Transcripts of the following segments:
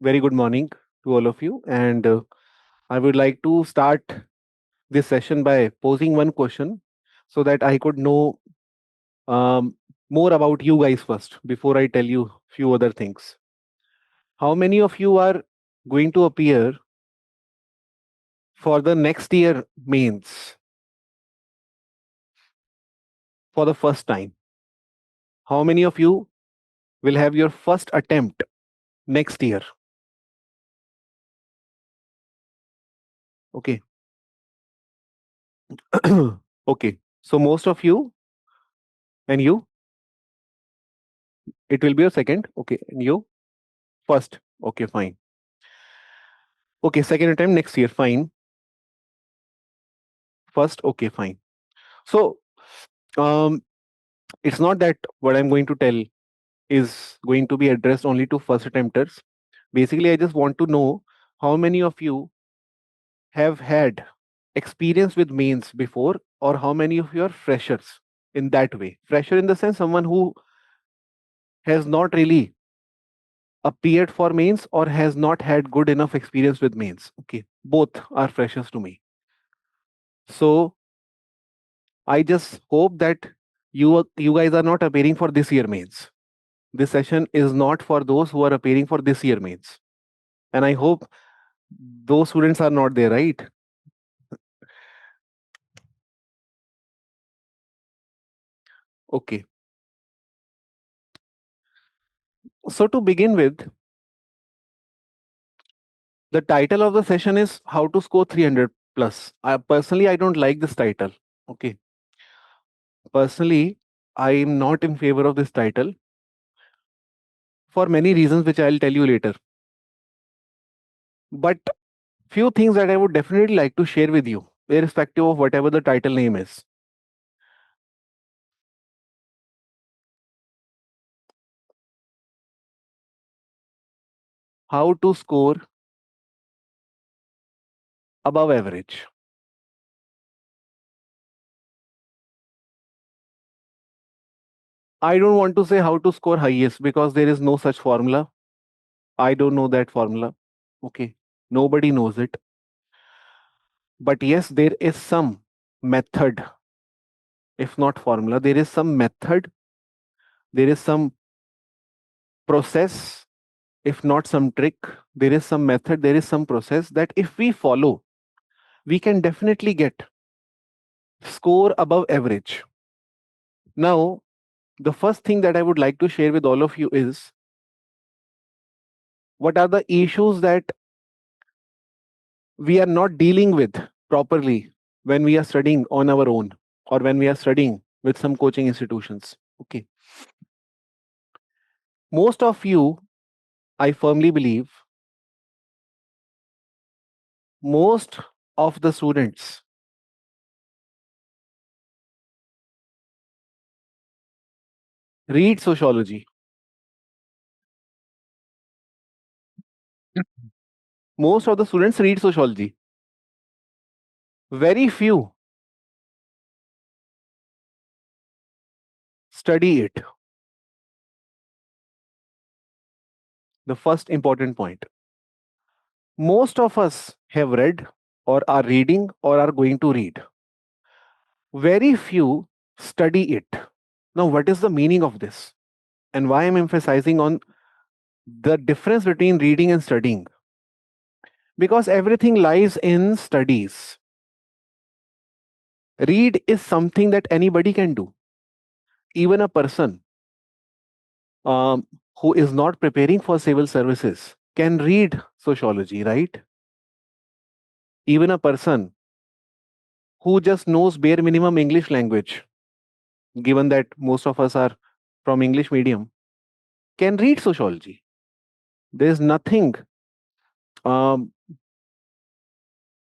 Very good morning to all of you. And I would like to start this session by posing one question so that I could know um, more about you guys first before I tell you few other things. How many of you are going to appear for the next year mains for the first time? How many of you will have your first attempt next year? Okay. Okay. So most of you and you, it will be your second. Okay. And you first. Okay, fine. Okay, second attempt next year. Fine. First, okay, fine. So, um, it's not that what I'm going to tell is going to be addressed only to first attempters. Basically, I just want to know how many of you have had experience with mains before, or how many of you are freshers in that way. Fresher in the sense someone who has not really appeared for mains or has not had good enough experience with mains. Okay, both are freshers to me. So I just hope that you guys are not appearing for this year mains. This session is not for those who are appearing for this year mains. And I hope those students are not there, right? Okay. So to begin with, the title of the session is How to Score 300 Plus. I don't like this title. Okay. Personally, I am not in favor of this title for many reasons, which I'll tell you later. But few things that I would definitely like to share with you, irrespective of whatever the title name is. How to score above average. I don't want to say how to score highest because there is no such formula. I don't know that formula. Okay. Nobody knows it. But yes, there is some method, if not formula. There is some method, there is some process, if not some trick. There is some method, there is some process that if we follow, we can definitely get score above average. Now, the first thing that I would like to share with all of you is what are the issues that we are not dealing with properly when we are studying on our own or when we are studying with some coaching institutions. Okay. Most of you, I firmly believe, most of the students read sociology. Most of the students read sociology. Very few study it. The first important point. Most of us have read or are reading or are going to read. Very few study it. Now, what is the meaning of this? And why I'm emphasizing on the difference between reading and studying? Because everything lies in studies. Read is something that anybody can do. Even a person um, who is not preparing for civil services can read sociology, right? Even a person who just knows bare minimum English language, given that most of us are from English medium, can read sociology. There's nothing um,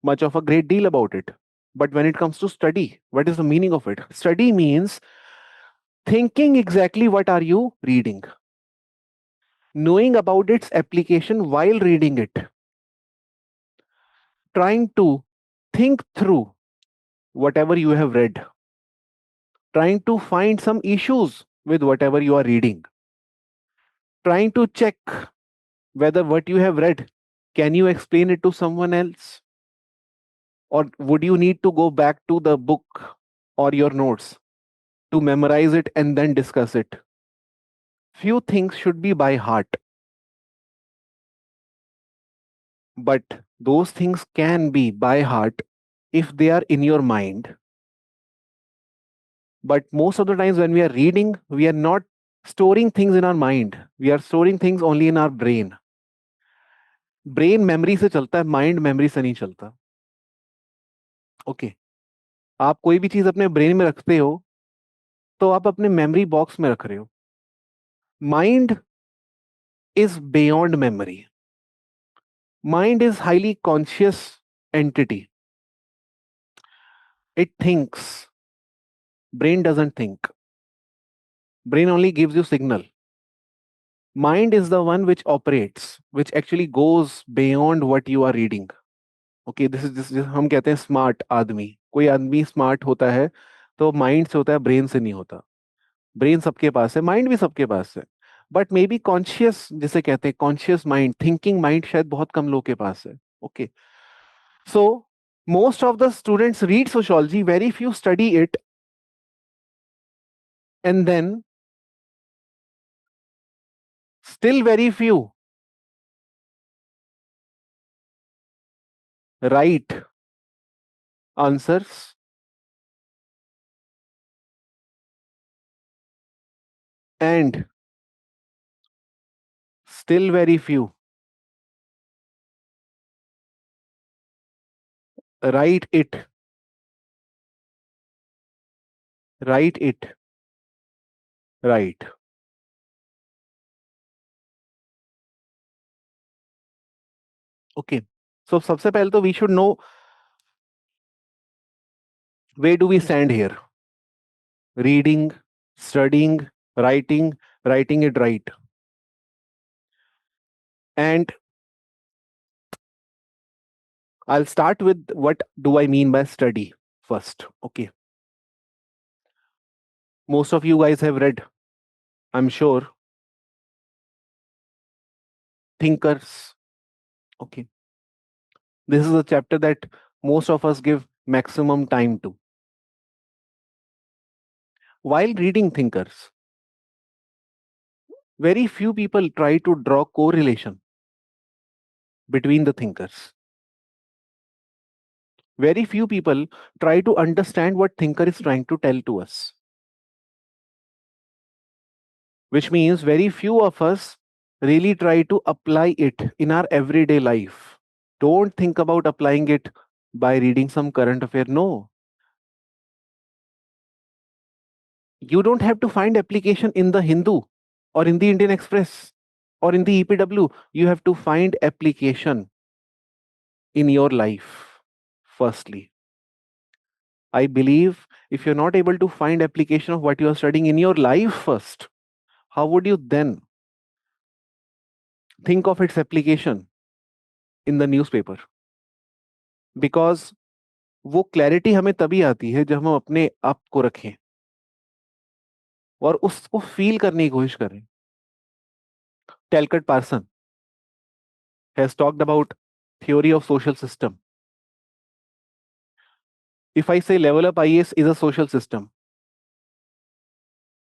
much of a great deal about it. But when it comes to study, what is the meaning of it? Study means thinking exactly what are you reading, knowing about its application while reading it, trying to think through whatever you have read, trying to find some issues with whatever you are reading, trying to check whether what you have read, can you explain it to someone else? Or would you need to go back to the book or your notes to memorize it and then discuss it? Few things should be by heart, but those things can be by heart if they are in your mind. But most of the times when we are reading, we are not storing things in our mind. We are storing things only in our brain. Brain memory से चलता है, mind memory से नहीं चलता. Okay. आप कोई भी चीज अपने ब्रेन में रखते हो तो आप अपने मेमोरी बॉक्स में रख रहे हो. Mind is beyond memory. Mind is highly conscious entity. It thinks. Brain doesn't think. Brain only gives you signal. Mind is the one which operates, which actually goes beyond what you are reading. Okay, this हम कहते हैं smart आदमी. कोई आदमी smart होता है तो mind से होता है, ब्रेन से नहीं होता. ब्रेन सबके पास है, माइंड भी सबके पास है, बट मे बी कॉन्शियस जिसे कहते हैं कॉन्शियस माइंड, थिंकिंग माइंड शायद बहुत कम लोगों के पास है. Okay. So most of the students read sociology, very few study it, and then still very few write answers, and still very few write it, write it right. Okay. So सबसे पहले तो we should know where do we stand here. Reading, studying, writing it right. And I'll start with what do I mean by study first. Okay. Most of you guys have read, I'm sure, Thinkers. Okay. This is a chapter that most of us give maximum time to. While reading Thinkers, very few people try to draw correlation between the thinkers. Very few people try to understand what thinker is trying to tell to us. Which means very few of us really try to apply it in our everyday life. Don't think about applying it by reading some current affair. No. You don't have to find application in the Hindu or in the Indian Express or in the EPW. You have to find application in your life, firstly. I believe if you're not able to find application of what you are studying in your life first, how would you then think of its application in the newspaper? Because वो clarity हमें तभी आती है जब हम अपने आप को रखें और उसको फील करने की कोशिश करें. Talcott Parson has talked about theory of social system. If I say level up IAS is a social system,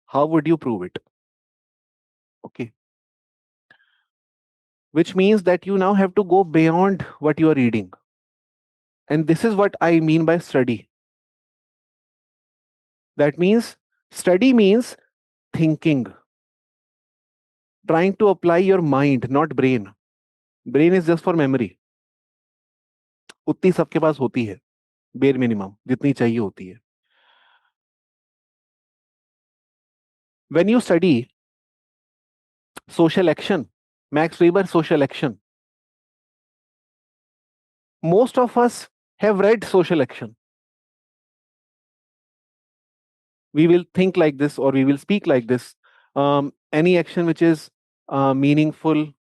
how would you prove it? Okay. Which means that you now have to go beyond what you are reading. And this is what I mean by study. That means study means thinking, trying to apply your mind, not brain. Brain is just for memory. उतनी सबके पास होती है, बेर minimum जितनी चाहिए होती है. When you study social action, Max Weber social action, most of us have read social action. We will think like this or we will speak like this. Any action which is meaningful,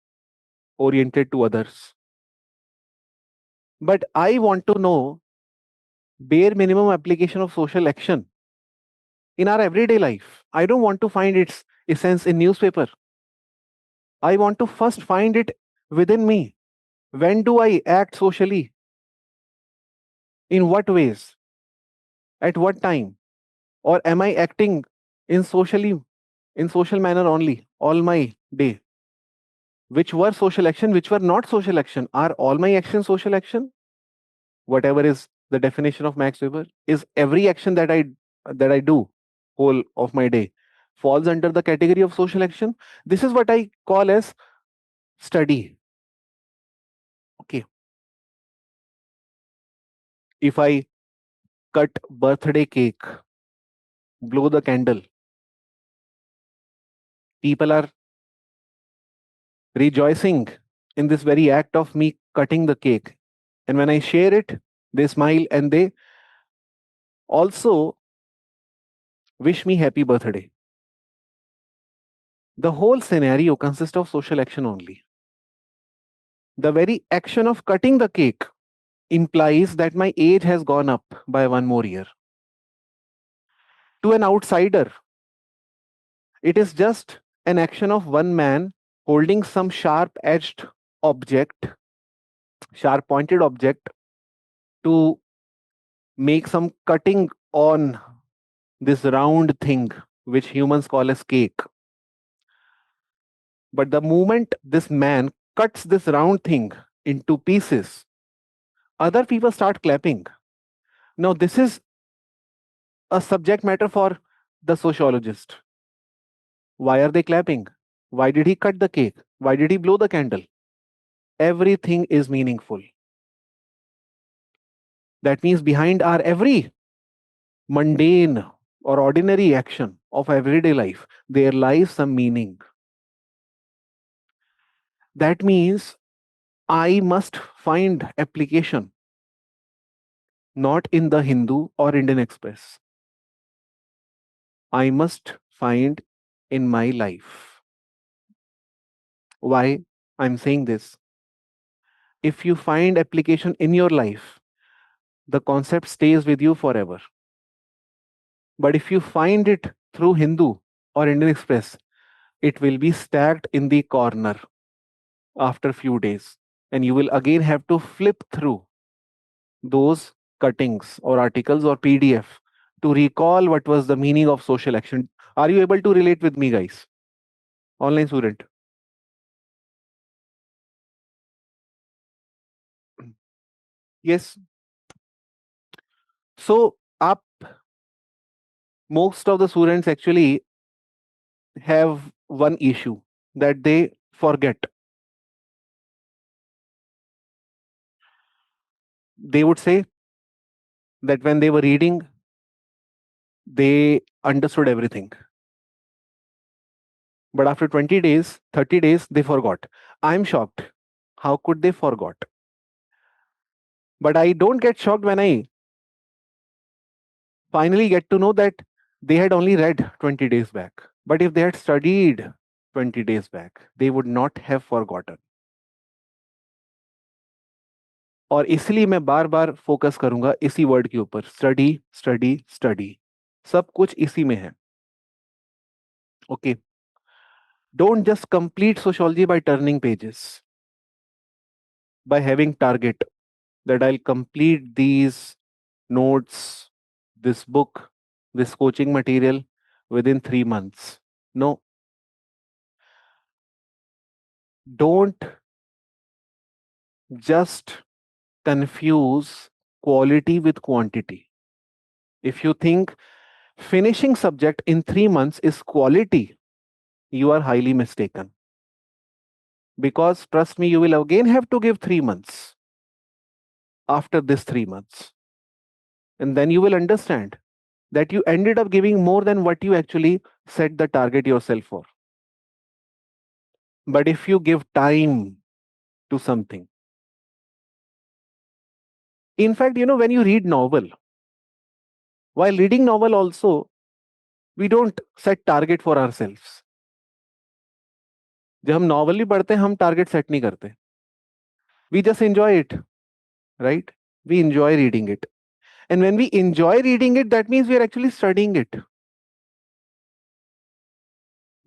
oriented to others. But I want to know bare minimum application of social action in our everyday life. I don't want to find its essence in newspaper. I want to first find it within me. When do I act socially? In what ways? At what time? Or am I acting in socially in social manner only all my day? Which were social action, which were not social action? Are all my actions social action? Whatever is the definition of Max Weber, is every action that I do whole of my day falls under the category of social action. This is what I call as study. Okay, if I cut birthday cake, blow the candle, people are rejoicing in this very act of me cutting the cake, and when I share it, they smile and they also wish me happy birthday. The whole scenario consists of social action only. The very action of cutting the cake implies that my age has gone up by 1 more year. To an outsider, it is just an action of one man holding some sharp edged object, sharp pointed object, to make some cutting on this round thing which humans call as cake. But the moment this man cuts this round thing into pieces, other people start clapping. Now, this is a subject matter for the sociologist. Why are they clapping? Why did he cut the cake? Why did he blow the candle? Everything is meaningful. That means behind our every mundane or ordinary action of everyday life, there lies some meaning. That means I must find application not in the Hindu or Indian Express. I must find in my life. Why I'm saying this? If you find application in your life, the concept stays with you forever. But if you find it through Hindu or Indian Express, it will be stacked in the corner after few days. And you will again have to flip through those cuttings or articles or PDF to recall what was the meaning of social action. Are you able to relate with me, guys? Online student. Yes. So, up most of the students actually have one issue that they forget. They would say that when they were reading, they understood everything. But after 20 days, 30 days, they forgot. I'm shocked. How could they forgot? But I don't get shocked when I finally get to know that they had only read 20 days back. But if they had studied 20 days back, they would not have forgotten. और इसलिए मैं बार बार focus करूंगा इसी word के ऊपर, study study study. सब कुछ इसी में है. Okay, don't just complete sociology bye turning pages, by having target that I'll complete these notes, this book, this coaching material within 3 months. No, don't just confuse quality with quantity. If you think finishing subject in 3 months is quality, you are highly mistaken. Because trust me, you will again have to give 3 months after this 3 months. And then you will understand that you ended up giving more than what you actually set the target yourself for. But if you give time to something, in fact, when you read novel, while reading novel also, we don't set target for ourselves. जब हम novel भी पढ़ते हैं हम target set नहीं करते. We just enjoy it, right? We enjoy reading it. And when we enjoy reading it, that means we are actually studying it.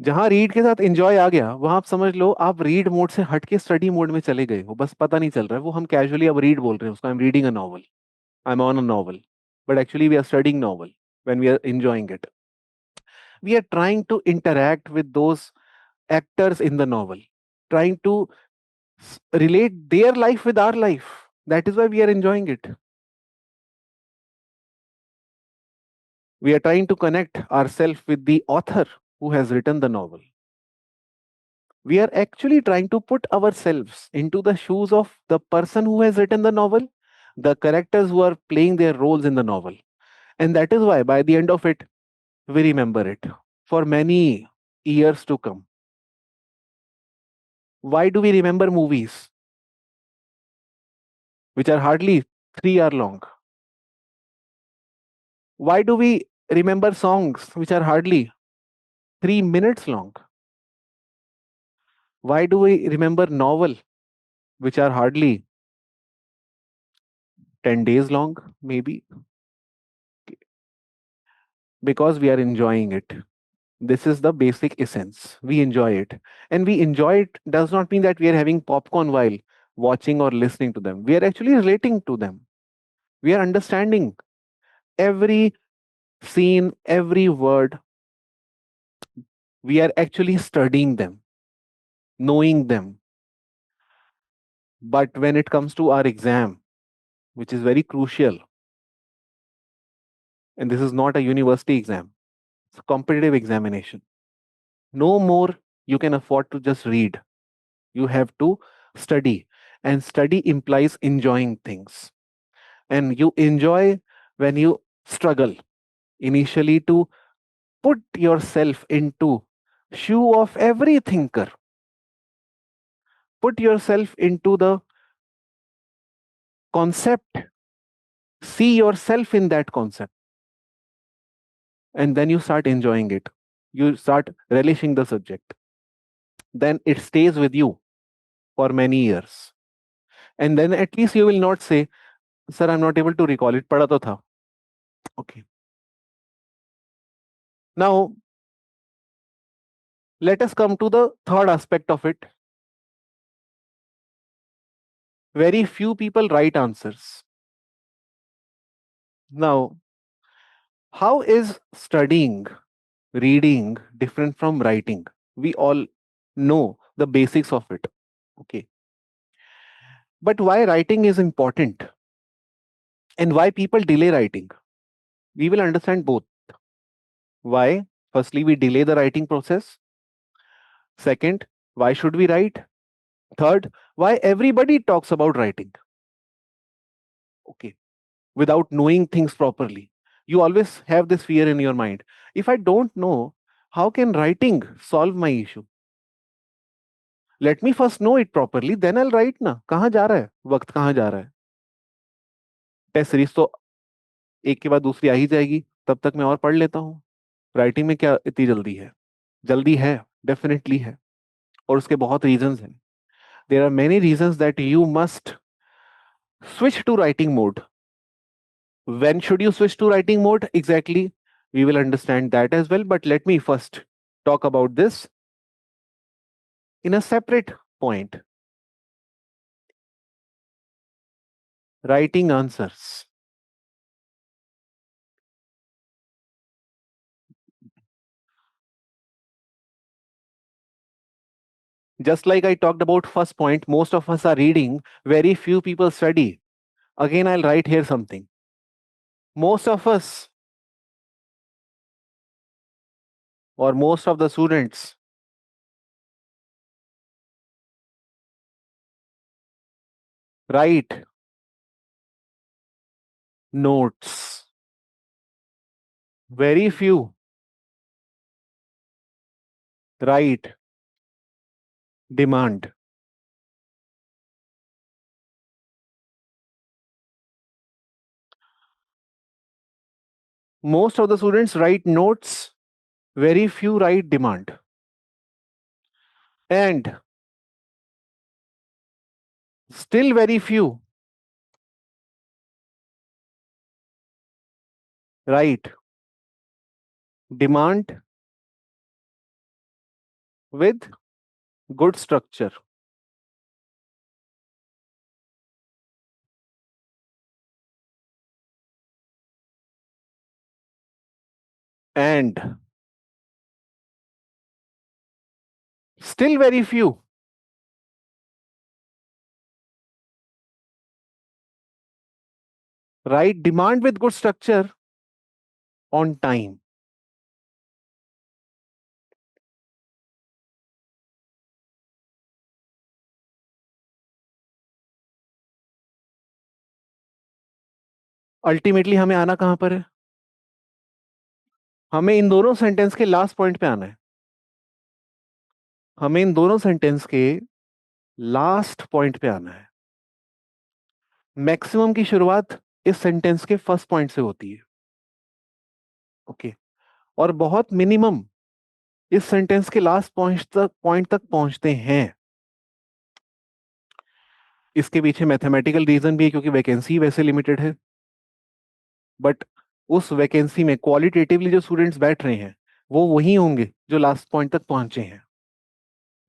जहां read के साथ एंजॉय आ गया, वहां आप समझ लो आप रीड मोड से हट के स्टडी मोड में चले गए हो, बस पता नहीं चल रहा है। वो हम कैजुअली अब रीड बोल रहे हैं उसको, I am reading a novel, I am on a novel, but actually we are studying novel when we are enjoying it. We are trying to interact with those actors in the novel, trying to relate their life with our life. That is why we are enjoying it. We are trying to connect ourselves with the author who has written the novel. We are actually trying to put ourselves into the shoes of the person who has written the novel, the characters who are playing their roles in the novel. And that is why by the end of it, we remember it for many years to come. Why do we remember movies which are hardly 3 hour long? Why do we remember songs which are hardly 3 minutes long? Why do we remember novel which are hardly 10 days long? Maybe because we are enjoying it. This is the basic essence. We enjoy it. And we enjoy it does not mean that we are having popcorn while watching or listening to them. We are actually relating to them. We are understanding every scene, every word. We are actually studying them, knowing them. But when it comes to our exam, which is very crucial, and this is not a university exam, it's a competitive examination. No more you can afford to just read. You have to study. And study implies enjoying things. And you enjoy when you struggle initially to put yourself into shoe of every thinker. Put yourself into the concept. See yourself in that concept. And then you start enjoying it. You start relishing the subject. Then it stays with you for many years. And then at least you will not say, Sir, I'm not able to recall it. Pada to tha. Okay. Now, let us come to the third aspect of it. Very few people write answers. Now, how is studying, reading different from writing? We all know the basics of it. Okay. But why writing is important and why people delay writing? We will understand both. Why? Firstly, we delay the writing process. Second, why should we write? Third, why everybody talks about writing? Okay. Without knowing things properly. You always have this fear in your mind. If I don't know, how can writing solve my issue? Let me first know it properly, then I'll write ना. कहाँ जा रहा है वक्त, कहाँ जा रहा है? टेस्ट सीरीज तो एक के बाद दूसरी आ ही जाएगी, तब तक मैं और पढ़ लेता हूँ। राइटिंग में क्या इतनी जल्दी है? जल्दी है, डेफिनेटली है, और उसके बहुत रीजंस हैं. There are many reasons that you must switch to writing mode. When should you switch to writing mode exactly? We will understand that as well, but let me first talk about this in a separate point. Writing answers. Just like I talked about first point, most of us are reading, very few people study. Again, I'll write here something. Most of us, or most of the students, write notes. Very few write demand. Most of the students write notes, very few write demand. And still very few write demand with good structure. And still very few write demand with good structure on time. Ultimately हमें आना कहां पर है? हमें इन दोनों sentence के last point पे आना है। हमें इन दोनों सेंटेंस के लास्ट पॉइंट पे आना है। मैक्सिमम की शुरुआत इस सेंटेंस के फर्स्ट पॉइंट से होती है। ओके। और बहुत मिनिमम इस सेंटेंस के लास्ट पॉइंट तक पहुंचते हैं। इसके पीछे मैथमेटिकल रीजन भी है, क्योंकि वैकेंसी वैसे लिमिटेड है। बट उस वैकेंसी में क्वालिटेटिवली जो स्टूडेंट्स बैठ रहे हैं वो वही होंगे जो लास्ट पॉइंट तक पहुंचे हैं।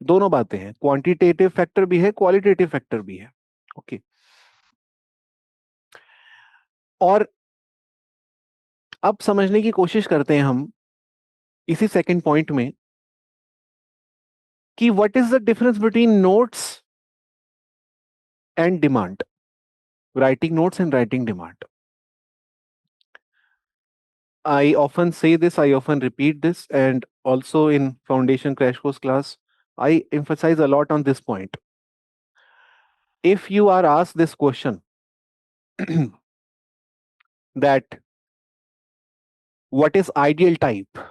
दोनों बातें हैं, क्वांटिटेटिव फैक्टर भी है, क्वालिटेटिव फैक्टर भी है। ओके। और अब समझने की कोशिश करते हैं हम इसी सेकंड पॉइंट में कि what is the difference between notes and demand, writing notes and writing demand. I often say this, I often repeat this, and also in Foundation Crash Course class, I emphasize a lot on this point. If you are asked this question that what is ideal type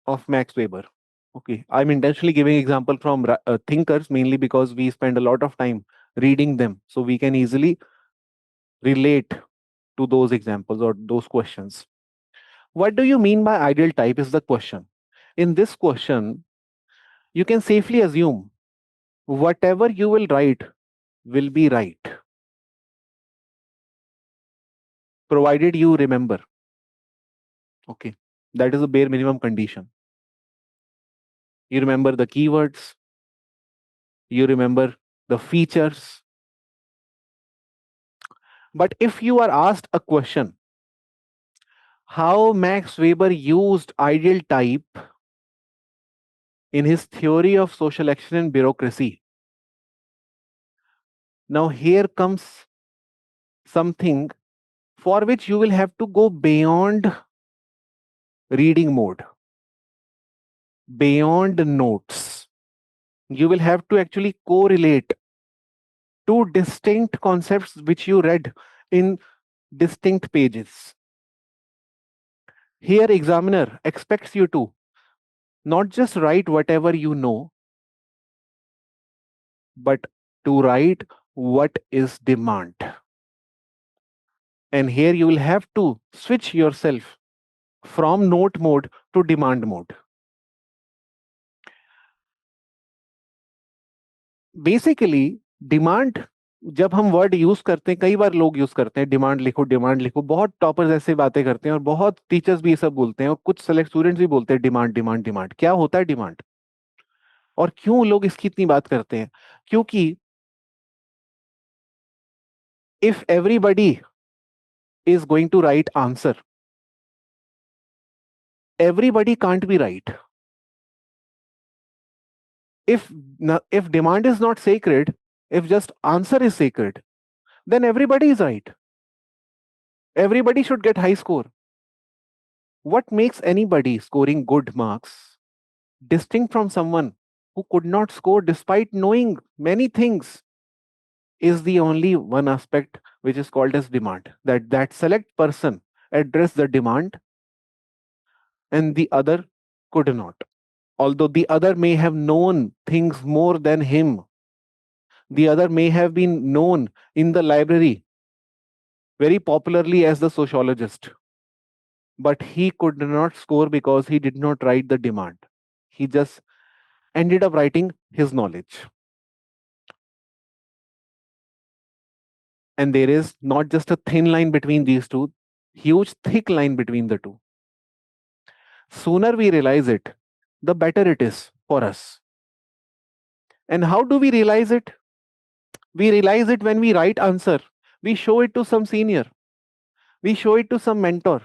of Max Weber? Okay, I'm intentionally giving example from thinkers mainly because we spend a lot of time reading them, so we can easily relate to those examples or those questions. What do you mean by ideal type is the question. In this question, you can safely assume whatever you will write will be right, provided you remember. Okay, that is the bare minimum condition. You remember the keywords, you remember the features. But if you are asked a question, how Max Weber used ideal type in his theory of social action and bureaucracy, now here comes something for which you will have to go beyond reading mode, beyond notes. You will have to actually correlate two distinct concepts which you read in distinct pages. Here, examiner expects you to not just write whatever you know, but to write what is demand. And here you will have to switch yourself from note mode to demand mode. Basically demand, जब हम word use करते हैं, कई बार लोग use करते हैं demand लिखो, बहुत टॉपर्स ऐसे बातें करते हैं और बहुत टीचर्स भी ये सब बोलते हैं और कुछ सेलेक्ट स्टूडेंट्स भी बोलते हैं डिमांड डिमांड डिमांड। क्या होता है डिमांड और क्यों लोग इसकी इतनी बात करते हैं? क्योंकि if everybody is going to write answer, everybody can't be right. If demand is not sacred, if just answer is sacred, then everybody is right, everybody should get high score. What makes anybody scoring good marks distinct from someone who could not score despite knowing many things is the only one aspect which is called as demand, that select person addressed the demand and the other could not. Although the other may have known things more than him, the other may have been known in the library very popularly as the sociologist, but he could not score because he did not write the demand. He just ended up writing his knowledge. And there is not just a thin line between these two, huge thick line between the two. Sooner we realize it, the better it is for us. And how do we realize it? We realize it when we write answer. We show it to some senior. We show it to some mentor.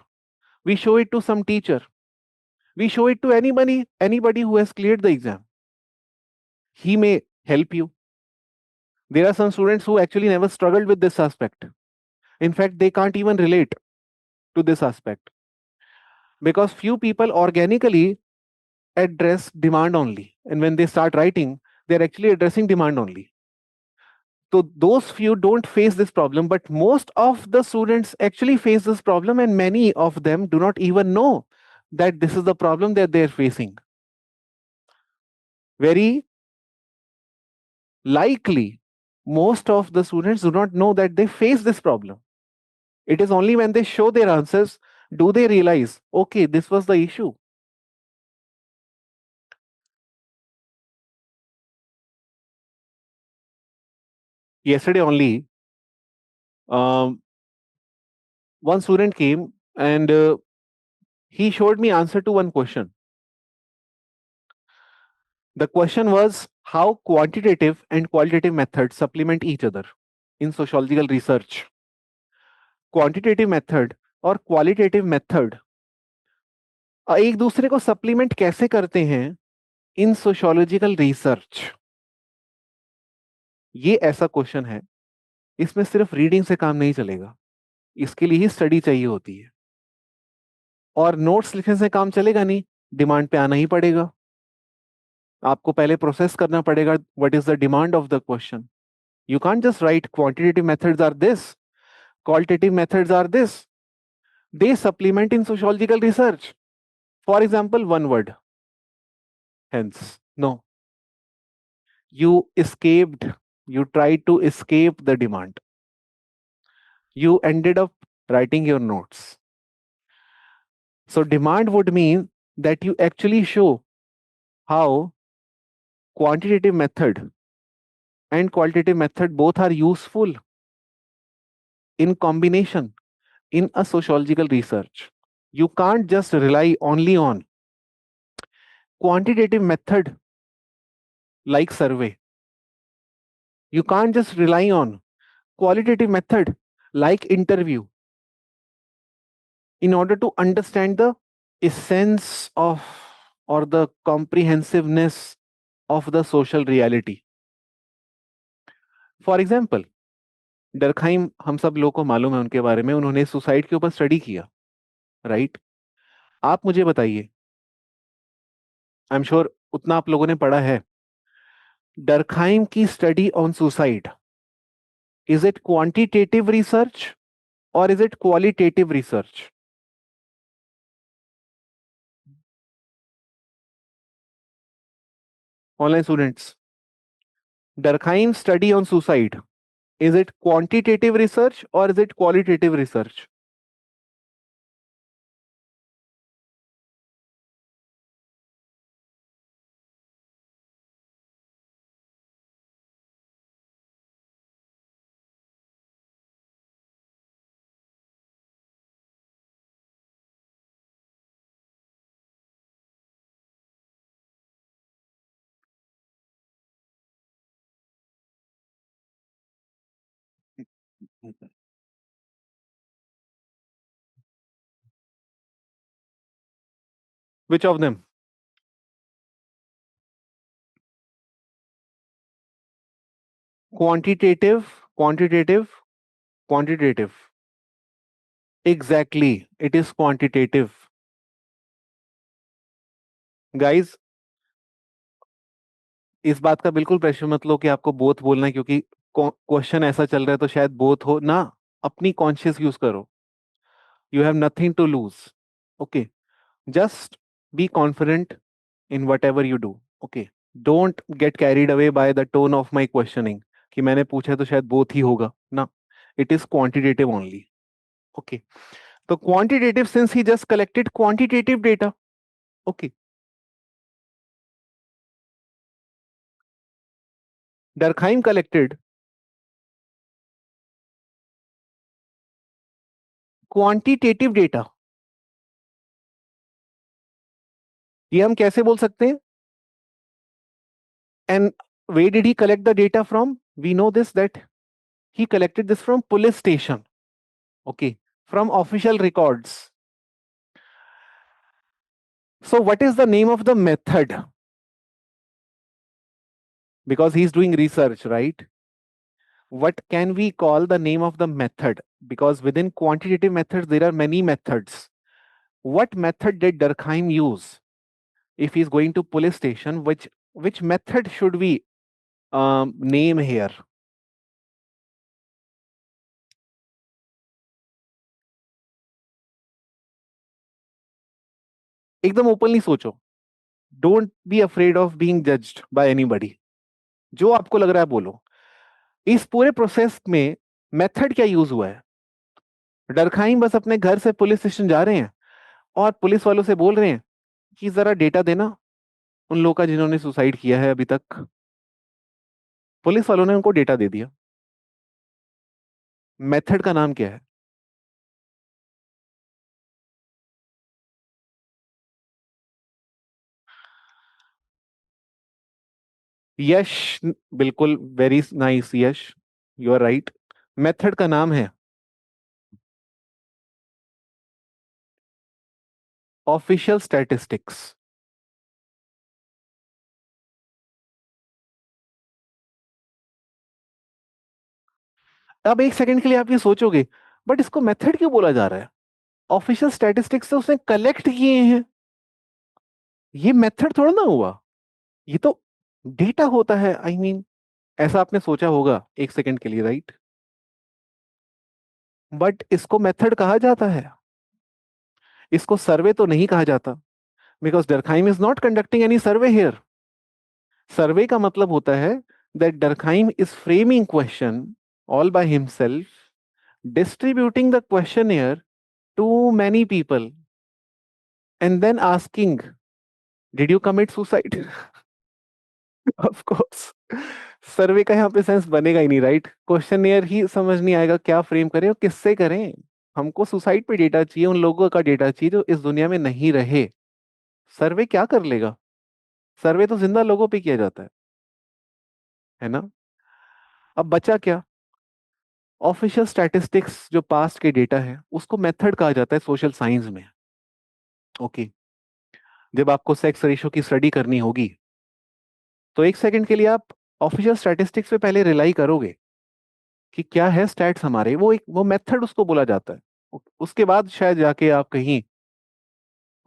We show it to some teacher. We show it to anybody who has cleared the exam. He may help you. There are some students who actually never struggled with this aspect. In fact, they can't even relate to this aspect because few people organically address demand only. And when they start writing, they're actually addressing demand only. So those few don't face this problem, but most of the students actually face this problem, and many of them do not even know that this is the problem that they're facing. Very likely, most of the students do not know that they face this problem. It is only when they show their answers do they realize, okay, this was the issue. Yesterday only, um, one student came and he showed me answer to one question. The question was how quantitative and qualitative methods supplement each other in sociological research. Quantitative method और qualitative method एक दूसरे को supplement कैसे करते हैं इन sociological research? ये ऐसा question है, इसमें सिर्फ रीडिंग से काम नहीं चलेगा, इसके लिए ही स्टडी चाहिए होती है। और नोट्स लिखने से काम चलेगा नहीं, डिमांड पे आना ही पड़ेगा। आपको पहले प्रोसेस करना पड़ेगा what is the demand of the question. You can't just write quantitative methods are this, qualitative methods are this. They supplement in sociological research. For example, one word. Hence, no. You escaped. You tried to escape the demand. You ended up writing your notes. So, demand would mean that you actually show how quantitative method and qualitative method both are useful in combination in a sociological research. You can't just rely only on quantitative method like survey. You can't just rely on qualitative method like interview in order to understand the essence of or the comprehensiveness of the social reality. For example, Durkheim हम सब लोग को मालूम है उनके बारे में, उन्होंने सुसाइड के ऊपर स्टडी किया, राइट? आप मुझे बताइए, आई एम श्योर उतना आप लोगों ने पढ़ा है, डरखाइम की study on suicide, is it quantitative research और is it qualitative research? Online students, Durkheim study on suicide, is it quantitative research or is it qualitative research? Which of them? Quantitative, quantitative, quantitative. Exactly, it is quantitative. Guys, इस बात का बिल्कुल pressure मत लो कि आपको both बोलना है क्योंकि क्वेश्चन ऐसा चल रहा है तो शायद बोथ हो ना। अपनी कॉन्शियस यूज करो, you have nothing to lose. Okay, just be confident in whatever you do. Okay, don't get carried away by the tone of my questioning कि मैंने पूछा तो शायद बोथ ही होगा ना। It is quantitative only. Okay, तो quantitative since he just collected quantitative data. Okay, Durkheim collected quantitative data. ये हम कैसे बोल सकते हैं? And where did he collect the data from? We know this, that he collected this from police station. Okay, from official records. So what is the name of the method? Because he's doing research, right? What can we call the name of the method? Because within quantitative methods, there are many methods. What method did Durkheim use? If he's going to police station, which method should we name here? एकदम openly सोचो. Don't be afraid of being judged bye anybody. जो आपको लग रहा है बोलो. इस पूरे प्रोसेस में मेथड क्या यूज हुआ है? डरखाइम बस अपने घर से पुलिस स्टेशन जा रहे हैं और पुलिस वालों से बोल रहे हैं कि जरा डेटा देना उन लोगों का जिन्होंने सुसाइड किया है अभी तक. पुलिस वालों ने उनको डेटा दे दिया. मेथड का नाम क्या है? यश. बिल्कुल, very nice Yash. You are right. Method का नाम है ऑफिशियल स्टैटिस्टिक्स. अब एक सेकंड के लिए आप ये सोचोगे, बट इसको मेथड क्यों बोला जा रहा है? ऑफिशियल स्टैटिस्टिक्स से उसने कलेक्ट किए हैं. ये मेथड थोड़ा ना हुआ. ये तो डेटा होता है. आई मीन, ऐसा आपने सोचा होगा एक सेकंड के लिए, राइट? बट इसको मेथड कहा जाता है. इसको सर्वे तो नहीं कहा जाता. Because Durkheim is not conducting any survey here. Survey का मतलब होता है that Durkheim is framing question all by himself, distributing the questionnaire to many people, and then asking, did you commit suicide? Of course. सर्वे का यहाँ पे sense बनेगा ही नहीं, right? Questionnaire ही समझ नहीं आएगा क्या फ्रेम करें और किससे करें. हमको सुसाइड पे डेटा चाहिए, उन लोगों का डेटा चाहिए जो इस दुनिया में नहीं रहे. सर्वे क्या कर लेगा? सर्वे तो जिंदा लोगों पे किया जाता है ना? अब बचा क्या? ऑफिशियल स्टैटिस्टिक्स जो पास्ट के डेटा है उसको मेथड कहा जाता है सोशल साइंस में. ओके. जब आपको सेक्स रेशो की स्टडी करनी होगी तो एक सेकंड के लिए आप ऑफिशियल स्टैटिस्टिक्स पे पहले रिलाई करोगे कि क्या है स्टैट्स हमारे. वो एक वो मेथड उसको बोला जाता है. उसके बाद शायद जाके आप कहीं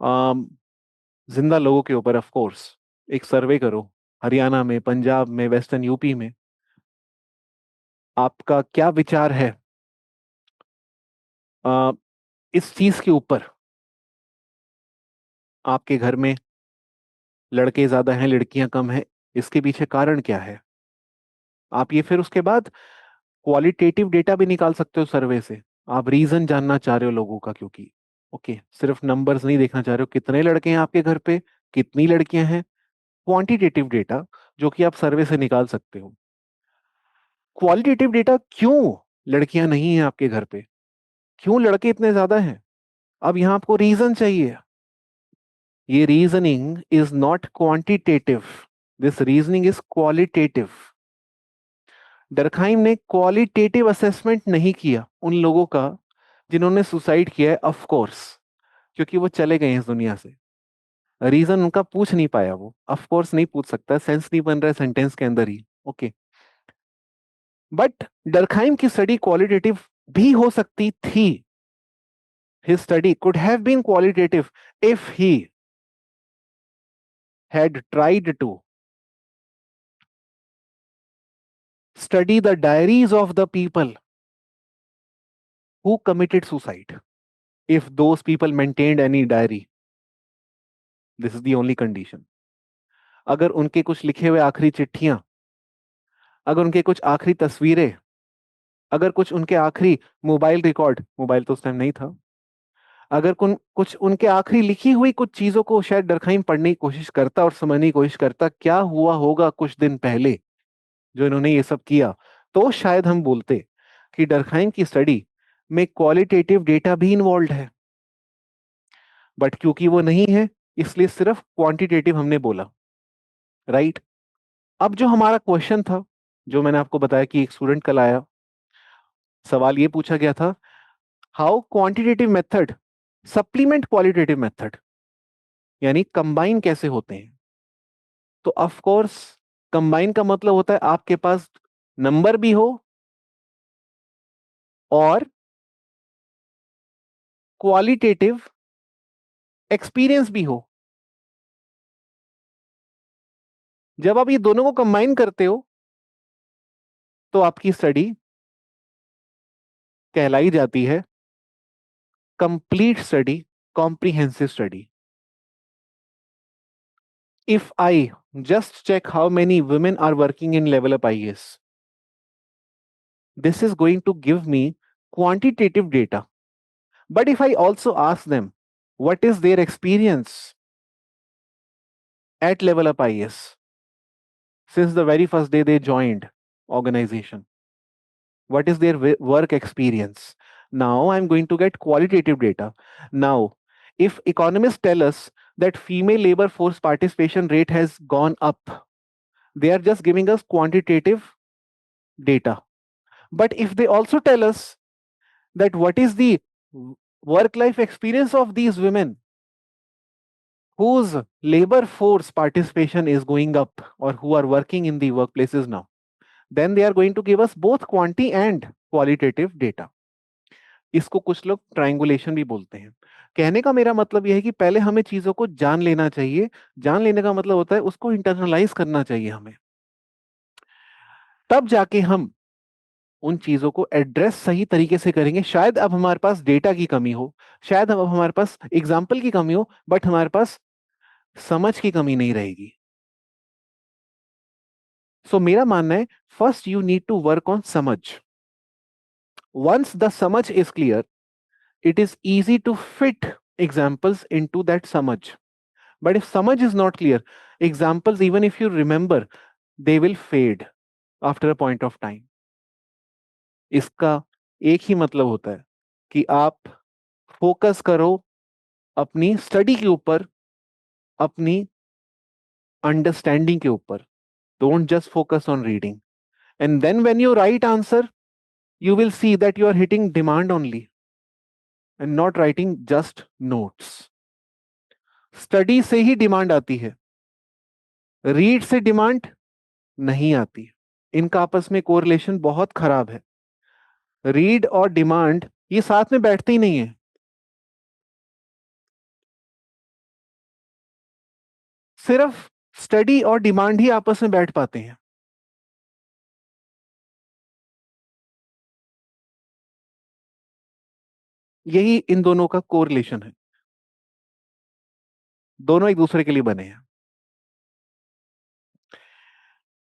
अम, जिंदा लोगों के ऊपर ऑफ कोर्स एक सर्वे करो. हरियाणा में, पंजाब में, वेस्टर्न यूपी में. आपका क्या विचार है अ, इस चीज के ऊपर? आपके घर में लड़के ज्यादा हैं, लड़कियां कम हैं, इसके पीछे कारण क्या है? आप ये फिर उसके बाद क्वालिटेटिव डेटा भी निकाल सकते हो सर्वे से. आप रीजन जानना चाह रहे हो लोगों का, क्योंकि ओके सिर्फ नंबर्स नहीं देखना चाह रहे हो. कितने लड़के हैं आपके घर पे, कितनी लड़कियां हैं. क्वांटिटेटिव डेटा जो कि आप सर्वे से निकाल सकते हो. क्वालिटेटिव डेटा, क्यों लड़कियां नहीं हैं आपके घर पे, क्यों लड़के इतने ज्यादा हैं? अब यहां आपको रीजन चाहिए. ये reasoning is not quantitative, this reasoning is qualitative. Durkheim ने क्वालिटेटिव असेसमेंट नहीं किया उन लोगों का जिन्होंने सुसाइड किया है, ऑफ कोर्स, क्योंकि वो चले गए हैं इस दुनिया से. रीजन उनका पूछ नहीं पाया. वो ऑफ कोर्स नहीं पूछ सकता, सेंस नहीं बन रहा है सेंटेंस के अंदर ही. ओके. बट डरखाइम की स्टडी क्वालिटेटिव भी हो सकती थी. His study could have been qualitative if he had tried to study the diaries of the people who committed suicide. If those people maintained any diary, this is the only condition. अगर उनके कुछ लिखे हुए आखिरी चिट्ठियां, अगर उनके कुछ आखिरी तस्वीरें, अगर कुछ उनके आखिरी मोबाइल रिकॉर्ड, मोबाइल तो उस टाइम नहीं था, अगर कुछ उनके आखिरी लिखी हुई कुछ चीजों को शायद डरखाइम पढ़ने की कोशिश करता और समझने की कोशिश करता क्या हुआ होगा कुछ दिन पहले जो इन्होंने ये सब किया, तो शायद हम बोलते कि डरखाइम की स्टडी में क्वालिटेटिव डेटा भी इन्वॉल्व है. बट क्योंकि वो नहीं है, इसलिए सिर्फ क्वांटिटेटिव हमने बोला, राइट? अब जो हमारा क्वेश्चन था, जो मैंने आपको बताया कि एक स्टूडेंट कल आया, सवाल ये पूछा गया था, how quantitative method supplement qualitative method, यानी कंबाइन कैसे होते हैं। तो ऑफ कोर्स कंबाइन का मतलब होता है आपके पास नंबर भी हो और क्वालिटेटिव एक्सपीरियंस भी हो। जब आप ये दोनों को कंबाइन करते हो तो आपकी स्टडी कहलाई जाती है complete study, comprehensive study. If I just check how many women are working in Level Up IAS, this is going to give me quantitative data. But if I also ask them what is their experience at Level Up IAS since the very first day they joined organization, what is their work experience? Now I'm going to get qualitative data. Now, if economists tell us that female labor force participation rate has gone up, they are just giving us quantitative data. But if they also tell us that what is the work life experience of these women whose labor force participation is going up or who are working in the workplaces now, then they are going to give us both quanti and qualitative data. इसको कुछ लोग triangulation भी बोलते हैं। कहने का मेरा मतलब यह है कि पहले हमें चीजों को जान लेना चाहिए। जान लेने का मतलब होता है उसको इंटरनलाइज करना चाहिए हमें, तब जाके हम उन चीजों को एड्रेस सही तरीके से करेंगे। शायद अब हमारे पास डेटा की कमी हो, शायद अब हमारे पास एग्जाम्पल की कमी हो, बट हमारे पास समझ की कमी नहीं रहेगी। सो मेरा मानना है first you need to work on समझ। वंस द समझ is clear, it is easy to fit examples into that samaj. But if samaj is not clear, examples, even if you remember, they will fade after a point of time. इसका एक ही मतलब होता है कि आप focus करो अपनी study के ऊपर, अपनी अंडरस्टैंडिंग के ऊपर। Don't just focus on reading, and then when you write answer you will see that you are hitting demand only and not writing just notes. Study से ही डिमांड आती है, रीड से डिमांड नहीं आती। इनका आपस में कोरिलेशन बहुत खराब है। रीड और डिमांड ये साथ में बैठते ही नहीं है। सिर्फ स्टडी और डिमांड ही आपस में बैठ पाते हैं। यही इन दोनों का कोरिलेशन है, दोनों एक दूसरे के लिए बने हैं।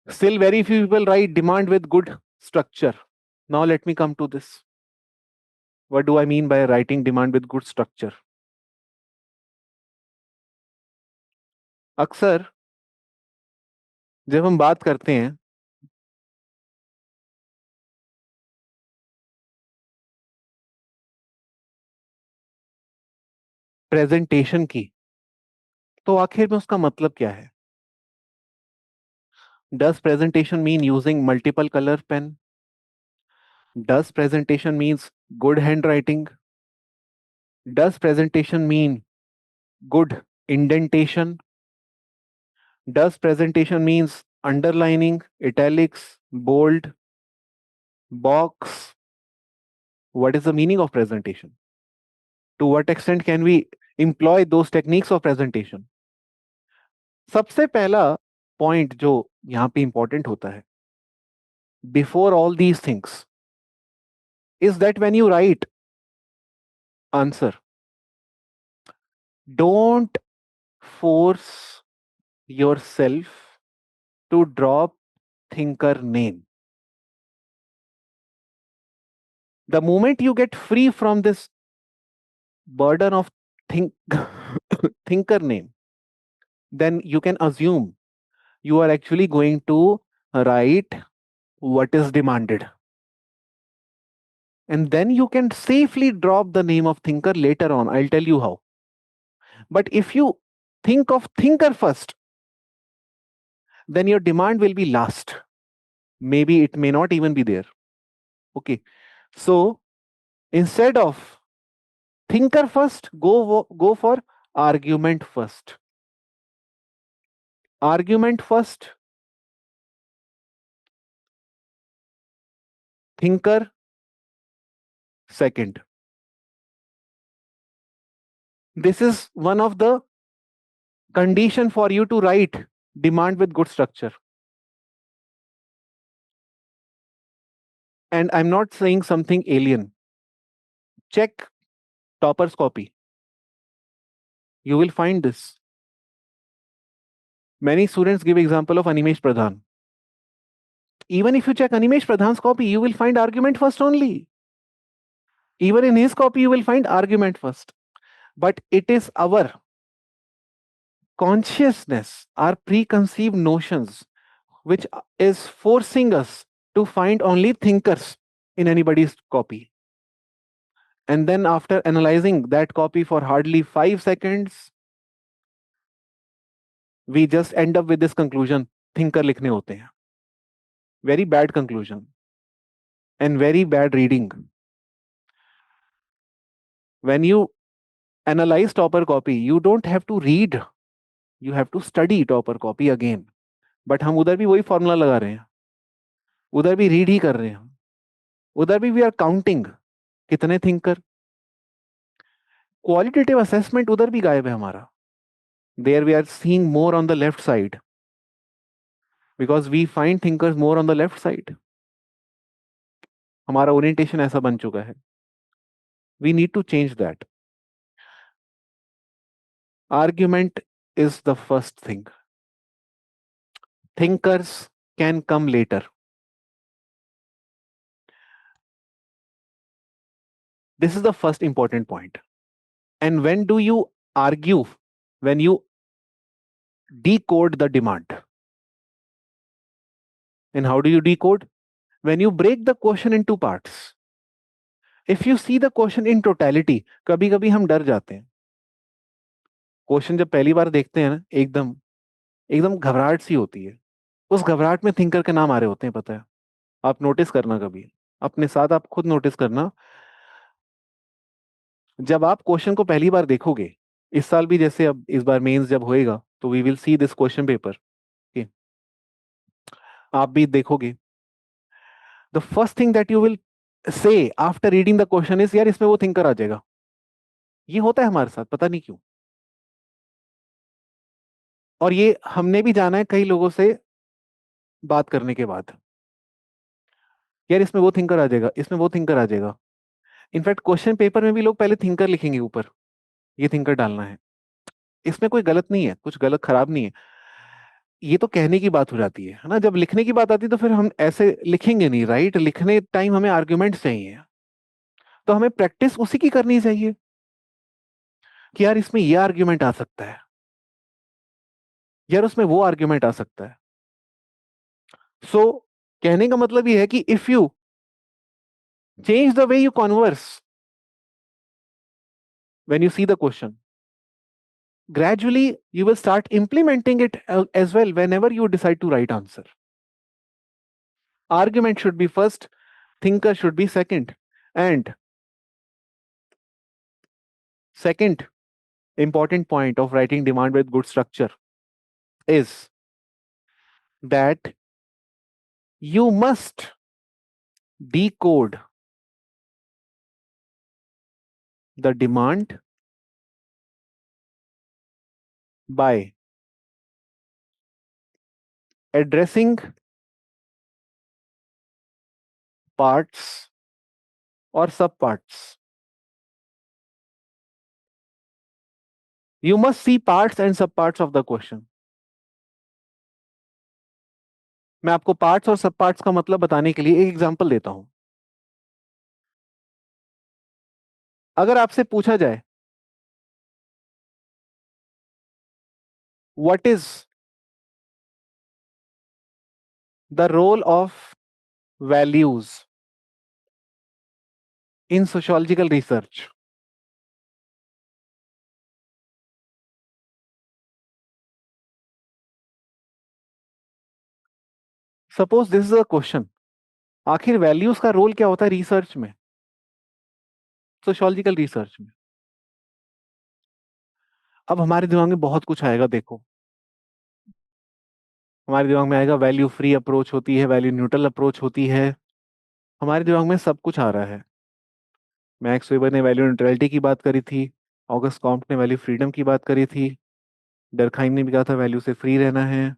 Still very few people write demand with good structure. Now let me come to this. What do I mean by writing demand with good structure? अक्सर जब हम बात करते हैं प्रेजेंटेशन की, तो आखिर में उसका मतलब क्या है? Does presentation mean using multiple color pen? Does presentation means good handwriting? Does presentation mean good indentation? Does presentation means underlining, italics, bold, box? What is the meaning of presentation? To what extent can we employ those techniques of presentation? सबसे पहला point जो यहाँ पे important होता है, before all these things, is that when you write answer, don't force yourself to drop thinker name. The moment you get free from this burden of think thinker name, then you can assume you are actually going to write what is demanded. And then you can safely drop the name of thinker later on. I'll tell you how. But if you think of thinker first, then your demand will be last. Maybe it may not even be there. Okay. So instead of thinker first, go for argument first. Argument first, thinker second. This is one of the condition for you to write demand with good structure. And I'm not saying something alien. Check topper's copy. You will find this. Many students give example of Animesh Pradhan. Even if you check Animesh Pradhan's copy, you will find argument first only. Even in his copy, you will find argument first. But it is our consciousness, our preconceived notions, which is forcing us to find only thinkers in anybody's copy. And then after analyzing that copy for hardly 5 seconds, we just end up with this conclusion: thinker लिखने होते हैं. Very bad conclusion and very bad reading. When you analyze topper copy, you don't have to read, you have to study topper copy again. But हम उधर भी वही formula लगा रहे हैं, उधर भी रीड ही कर रहे हैं, उधर भी वी आर काउंटिंग कितने थिंकर. क्वालिटेटिव असेसमेंट उधर भी गायब है हमारा. There we are seeing more on the left side because we find thinkers more on the left side. हमारा ओरिएंटेशन ऐसा बन चुका है. We need to change that. Argument is the first thing. Thinkers can come later. This is the first important point. And when do you argue? When you decode the demand. And how do you decode? When you break the question into parts. If you see the question in totality, कभी कभी हम डर जाते हैं. Question जब पहली बार देखते हैं ना, एकदम एकदम घबराहट सी होती है. उस घबराहट में थिंकर के नाम आ रहे होते हैं, पता है. आप नोटिस करना, कभी अपने साथ आप खुद नोटिस करना. जब आप क्वेश्चन को पहली बार देखोगे, इस साल भी जैसे अब इस बार मेंस जब होएगा तो we will see this question paper. आप भी देखोगे. The first thing that you will say after reading the question is, यार इसमें वो थिंकर आ जाएगा. ये होता है हमारे साथ, पता नहीं क्यों. और ये हमने भी जाना है कई लोगों से बात करने के बाद, यार इसमें वो थिंकर आ जाएगा, इसमें वो थिंकर आ जाएगा. इनफैक्ट क्वेश्चन पेपर में भी लोग पहले थिंकर लिखेंगे ऊपर, ये थिंकर डालना है. इसमें कोई गलत नहीं है, कुछ गलत खराब नहीं है. ये तो कहने की बात हो जाती है ना. जब लिखने की बात आती है तो फिर हम ऐसे लिखेंगे नहीं, राइट. लिखने टाइम हमें आर्ग्यूमेंट्स चाहिए, तो हमें प्रैक्टिस उसी की करनी चाहिए कि यार इसमें ये आर्ग्यूमेंट आ सकता है, यार उसमें वो आर्ग्यूमेंट आ सकता है. सो कहने का मतलब ये है कि if you change the way you converse when you see the question, gradually you will start implementing it as well whenever you decide to write answer. Argument should be first, thinker should be second. And second important point of writing demand with good structure is that you must decode the demand by addressing parts or subparts. You must see parts and subparts of the question. मैं आपको parts और सब parts का मतलब बताने के लिए एक एग्जांपल देता हूं. अगर आपसे पूछा जाए what is the role of values in sociological research, suppose this is a question, आखिर वैल्यूज का रोल क्या होता है रिसर्च में, सोशियोलॉजिकल रिसर्च में? अब हमारे दिमाग में बहुत कुछ आएगा, देखो हमारे दिमाग में आएगा वैल्यू फ्री अप्रोच होती है, वैल्यू न्यूट्रल अप्रोच होती है, हमारे दिमाग में सब कुछ आ रहा है। मैक्स वेबर ने वैल्यू न्यूट्रलिटी की बात करी थी, ऑगस्ट कॉम्ट ने वैल्यू फ्रीडम की बात करी थी, डरखाइम ने भी कहा था वैल्यू से फ्री रहना है।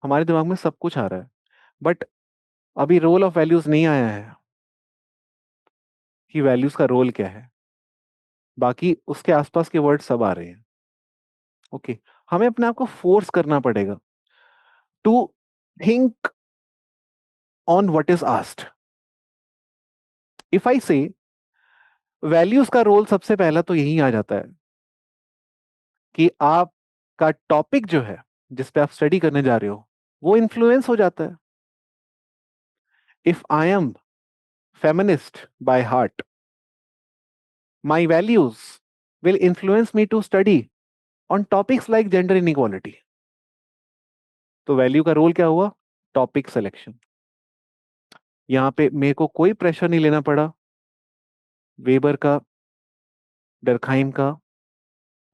हमारे दिमाग में सब कुछ आ रहा है, बट अभी रोल ऑफ वैल्यूज नहीं आया है कि वैल्यूज का रोल क्या है। बाकी उसके आसपास के वर्ड सब आ रहे हैं। ओके, हमें अपने आप को फोर्स करना पड़ेगा to think on what is asked. If I say values का रोल, सबसे पहला तो यही आ जाता है कि आपका टॉपिक जो है जिस पे आप स्टडी करने जा रहे हो वो इन्फ्लुएंस हो जाता है। If I am feminist by heart, my values will influence me to study on topics like gender inequality. तो वैल्यू का रोल क्या हुआ? Topic selection. यहां पे मेरे को कोई प्रेशर नहीं लेना पड़ा वेबर का, डरखाइम का,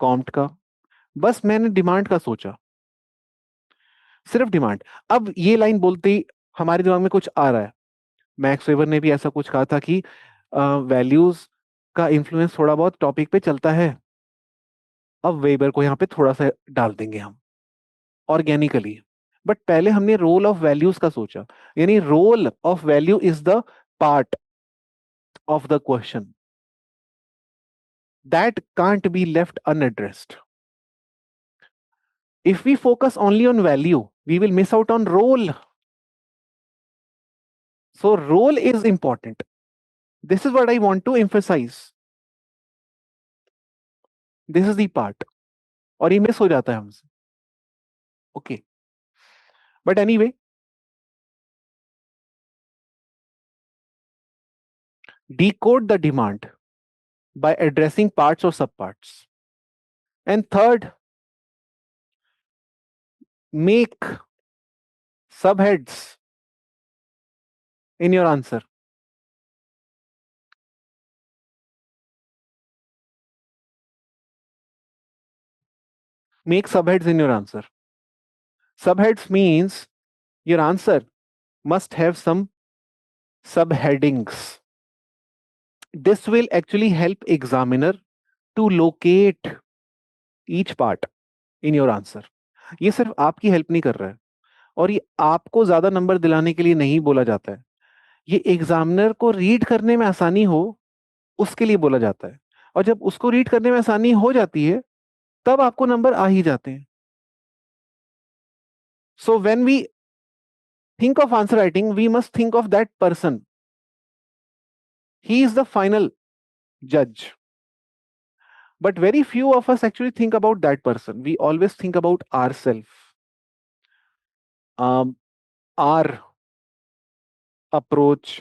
कॉम्ट का, बस मैंने डिमांड का सोचा, सिर्फ डिमांड। अब ये लाइन बोलते ही हमारे दिमाग में कुछ आ रहा है। मैक्स वेबर ने भी ऐसा कुछ कहा था कि वैल्यूज का इन्फ्लुएंस थोड़ा बहुत टॉपिक पे चलता है। अब वेबर को यहाँ पे थोड़ा सा डाल देंगे हम ऑर्गेनिकली, बट पहले हमने रोल ऑफ वैल्यूज का सोचा, यानी role of value is the part of the question that can't be left unaddressed. If we focus only on value, we will miss out on role. So, role is important. This is what I want to emphasize. This is the part. और ये miss हो जाता है हमसे. Okay. But anyway, decode the demand by addressing parts or subparts. And third, make subheads in your answer. Make subheads in your answer. Subheads means your answer must have some subheadings. This will actually help examiner to locate each part in your answer. ये सिर्फ आपकी help नहीं कर रहा है, और ये आपको ज्यादा नंबर दिलाने के लिए नहीं बोला जाता है, ये एग्जामिनर को रीड करने में आसानी हो उसके लिए बोला जाता है। और जब उसको रीड करने में आसानी हो जाती है तब आपको नंबर आ ही जाते हैं। So when we think of answer writing, we must think of that person. He is the final judge. But very few of us actually think about that person. We always think about ourselves, our approach,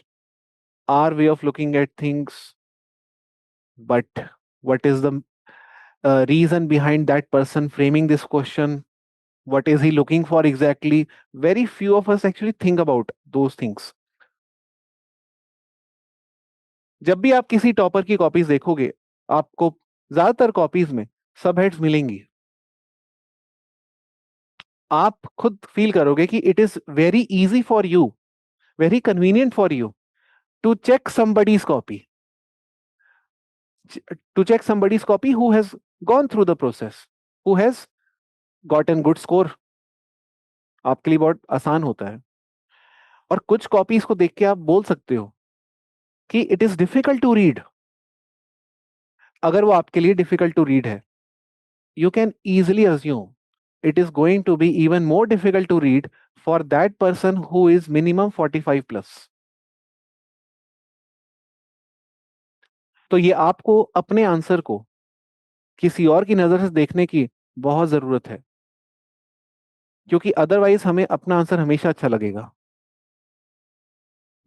our way of looking at things. But what is the reason behind that person framing this question? What is he looking for exactly? Very few of us actually think about those things. जब भी आप किसी topper की copies देखोगे, आपको ज्यादातर copies में सब हेड्स मिलेंगी। आप खुद फील करोगे कि it is very easy for you, very convenient for you to check somebody's copy, to check somebody's copy who has gone through the process, who has gotten good score. आपके लिए बहुत आसान होता है। और कुछ कॉपीज को देख के आप बोल सकते हो कि it is difficult to read. अगर वो आपके लिए डिफिकल्ट टू रीड है, you can easily assume it is going to be even more difficult to read for that person who is minimum 45 plus. तो ये आपको अपने आंसर को किसी और की नजर से देखने की बहुत जरूरत है, क्योंकि अदरवाइज हमें अपना आंसर हमेशा अच्छा लगेगा।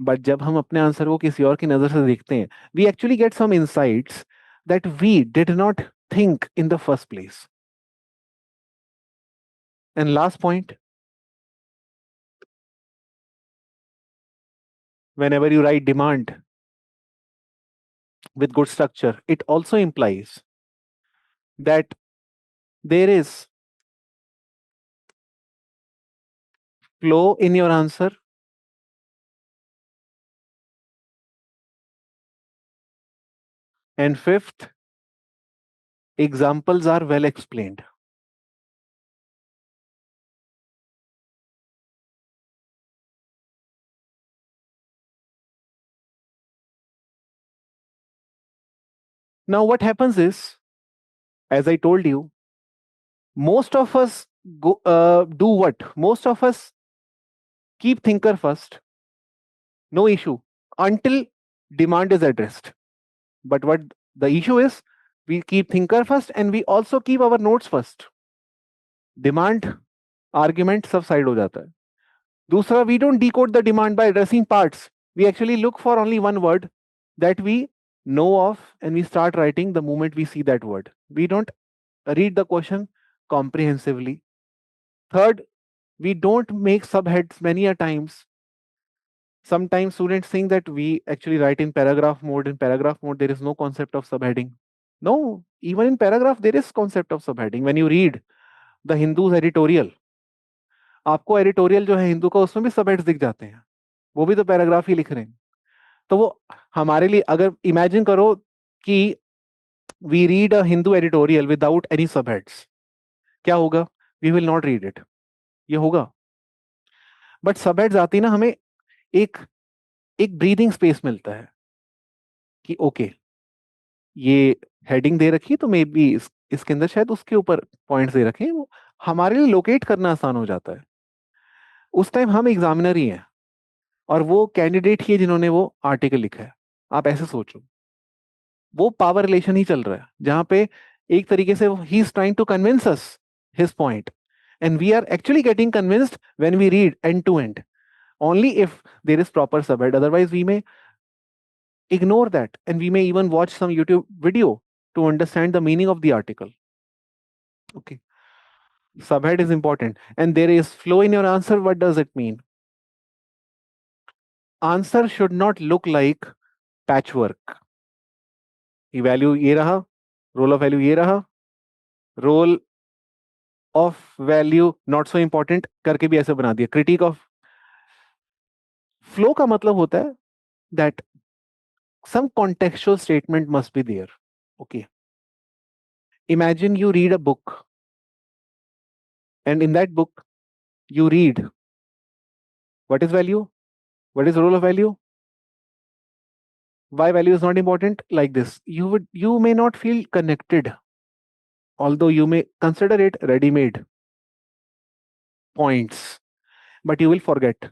बट जब हम अपने आंसर को किसी और की नजर से देखते हैं, we actually get some insights that we did not think in the first place. And last point, whenever you write demand with good structure, it also implies that there is flow in your answer. And fifth, examples are well explained. Now, what happens is, as I told you, most of us do what? Most of us keep thinker first, no issue, until demand is addressed. But what the issue is, we keep thinker first and we also keep our notes first. Demand argument सब side हो जाता है. दूसरा, we don't decode the demand by addressing parts. We actually look for only one word that we know of and we start writing the moment we see that word. We don't read the question comprehensively. Third, we don't make subheads many a times. Sometimes students think that we actually write in paragraph mode. In paragraph mode, there is no concept of subheading. No, even in paragraph, there is concept of subheading. When you read the Hindu's editorial, आपको editorial जो है हिंदू का उसमें भी सबहेड्स दिख जाते हैं, वो भी तो पैराग्राफ ही लिख रहे हैं. तो वो हमारे लिए, अगर इमेजिन करो कि we read a Hindu editorial without any subheads, क्या होगा? We will not read it. ये होगा. बट सबहेड्स आती ना, हमें एक एक ब्रीदिंग स्पेस मिलता है कि ओके, ये हेडिंग दे रखी है तो मे बी इसके अंदर शायद उसके ऊपर पॉइंट्स दे रखे हैं, वो हमारे लिए लोकेट करना आसान हो जाता है. उस टाइम हम एग्जामिनर ही हैं और वो कैंडिडेट ही है जिन्होंने वो आर्टिकल लिखा है. आप ऐसे सोचो, वो पावर रिलेशन ही चल रहा है जहां पे एक तरीके से ही is trying to convince us his point, and we are actually getting convinced when we read end to end, only if there is proper subhead. Otherwise, we may ignore that and we may even watch some YouTube video to understand the meaning of the article. Okay. Subhead is important. And there is flow in your answer. What does it mean? Answer should not look like patchwork. ये value ये रहा, role of value ये रहा, role of value not so important करके भी ऐसे बना दिया. क्रिटिक ऑफ फ्लो का मतलब होता है that some contextual statement must be there. Okay. Imagine you read a book, and in that book, you read what is value, what is role of value, why value is not important. Like this, you may not feel connected, although you may consider it ready-made points, but you will forget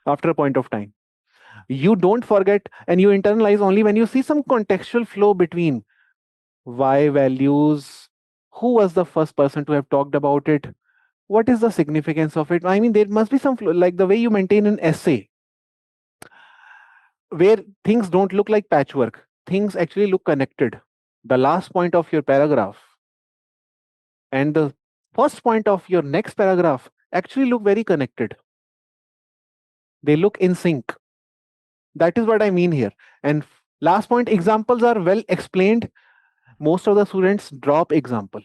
after a point of time. You don't forget, and you internalize only when you see some contextual flow between why values, who was the first person to have talked about it, what is the significance of it. I mean, there must be some flow, like the way you maintain an essay where things don't look like patchwork, things actually look connected. The last point of your paragraph and the first point of your next paragraph actually look very connected. They look in sync. That is what I mean here. And last point, examples are well explained. Most of the students drop example.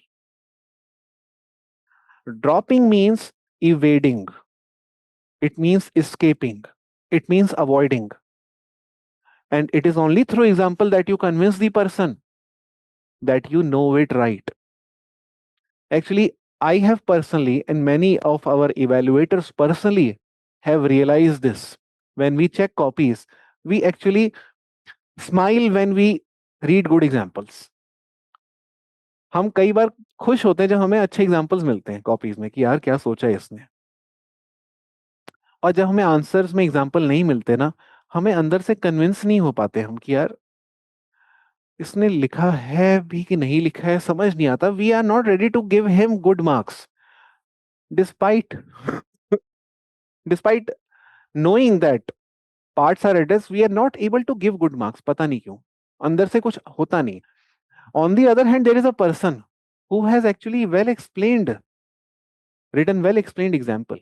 Dropping means evading, it means escaping, it means avoiding. And it is only through example that you convince the person that you know it right. Actually, I have personally, and many of our evaluators personally have realized this. When we check copies, we actually smile when we read good examples. हम कई बार खुश होते हैं जब हमें अच्छे examples मिलते हैं कॉपीज में कि यार क्या सोचा है इसने. और जब हमें आंसर्स में एग्जाम्पल नहीं मिलते ना, हमें अंदर से कन्विंस नहीं हो पाते हम कि यार इसने लिखा है भी कि नहीं लिखा है, समझ नहीं आता. We are not ready to give him good marks despite despite knowing that parts are addressed, we are not able to give good marks. पता नहीं क्यों, अंदर से कुछ होता नहीं. On the other hand, there is a person who has actually well explained, written well explained example.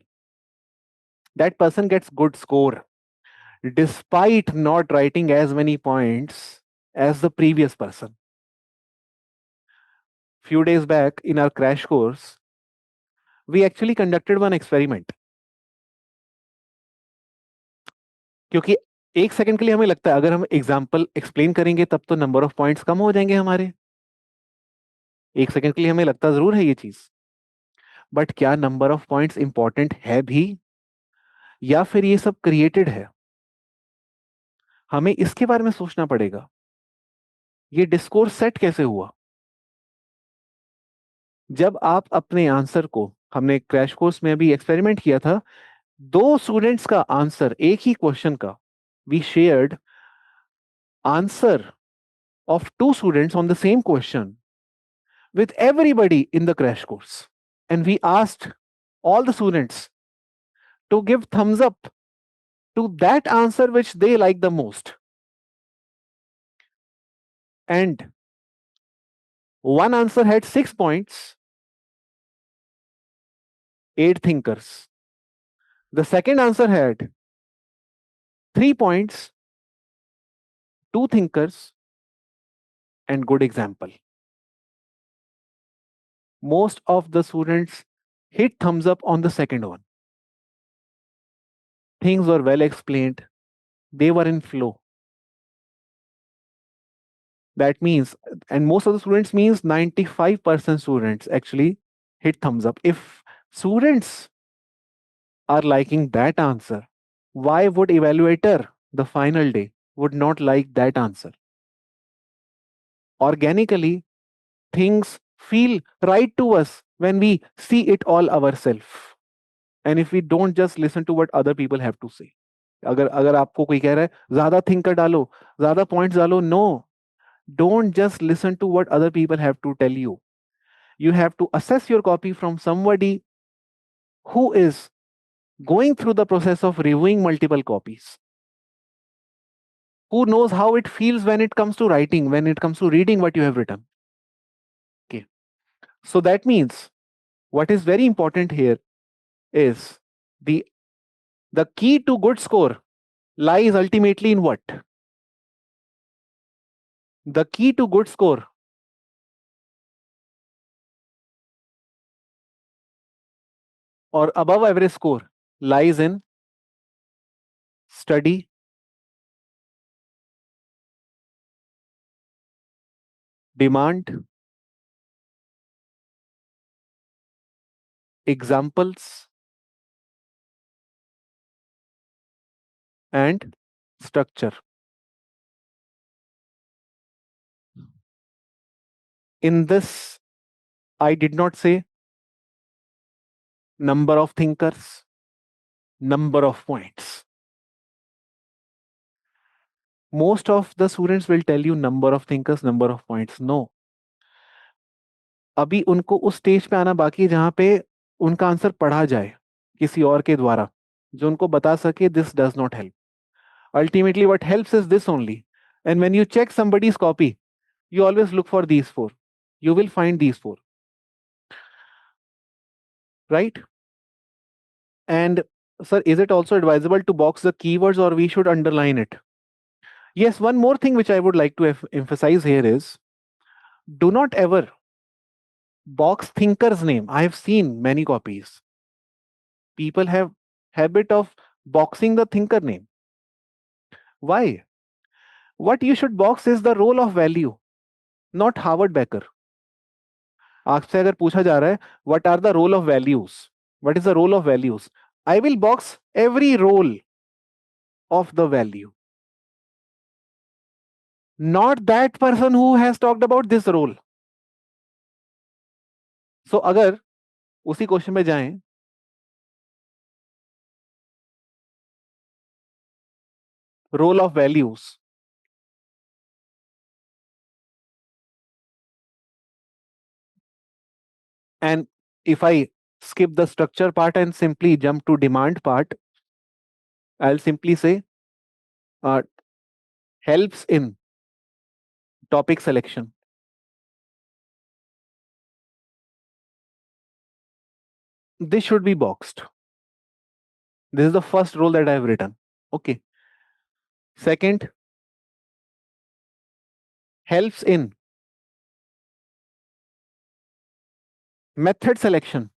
That person gets good score. despite not writing as many points as the previous person. Few days back in our crash course, we actually conducted one experiment. क्योंकि एक second के लिए हमें लगता है अगर हम example explain करेंगे तब तो नंबर ऑफ पॉइंट्स कम हो जाएंगे हमारे। एक सेकंड के लिए हमें लगता जरूर है ये चीज, बट क्या नंबर ऑफ पॉइंट्स इंपॉर्टेंट है भी, या फिर ये सब क्रिएटेड है? हमें इसके बारे में सोचना पड़ेगा। ये डिस्कोर्स सेट कैसे हुआ? जब आप अपने आंसर को, हमने क्रैश कोर्स में अभी एक्सपेरिमेंट किया था, दो स्टूडेंट्स का आंसर एक ही क्वेश्चन का, we shared answer of two students on the same question with everybody in the crash course. And we asked all the students to give thumbs up to that answer which they like the most. And one answer had 6 points, 8 thinkers. The second answer had 3 points, 2 thinkers, and good example. Most of the students hit thumbs up on the second one. Things were well explained, they were in flow. That means, and most of the students means 95% students actually hit thumbs up. If students are liking that answer, why would evaluator the final day would not like that answer? Organically, things feel right to us when we see it all ourselves, and if we don't just listen to what other people have to say. अगर अगर आपको कोई कह रहा है ज्यादा thinker डालो, ज्यादा पॉइंट्स डालो, no, don't just listen to what other people have to tell you. You have to assess your copy from somebody who is going through the process of reviewing multiple copies, who knows how it feels when it comes to writing, when it comes to reading what you have written. Okay, so that means what is very important here is the the key to good score lies ultimately in what? The key to good score or above average score lies in study, demand, examples, and structure. In this, I did not say number of thinkers, number of points. Most of the students will tell you number of thinkers, number of points. No. अभी उनको उस stage पे आना बाकी है जहां पे उनका आंसर पढ़ा जाए किसी और के द्वारा, जो उनको बता सके this does not help. Ultimately, what helps is this only. And when you check somebody's copy, you always look for these four. You will find these four. Right? And sir, is it also advisable to box the keywords or we should underline it? Yes, one more thing which I would like to emphasize here is do not ever box thinker's name. I have seen many copies. People have habit of boxing the thinker name. Why? What you should box is the role of value, not Howard Becker. आपसे अगर पूछा जा रहा है what are the role of values? What is the role of values? I will box every role of the value. Not that person who has talked about this role. So अगर उसी question में जाएं, role of values, and if I skip the structure part and simply jump to demand part, I'll simply say uh, helps in topic selection. This should be boxed. This is the first role that I have written. Okay. Second, helps in method selection.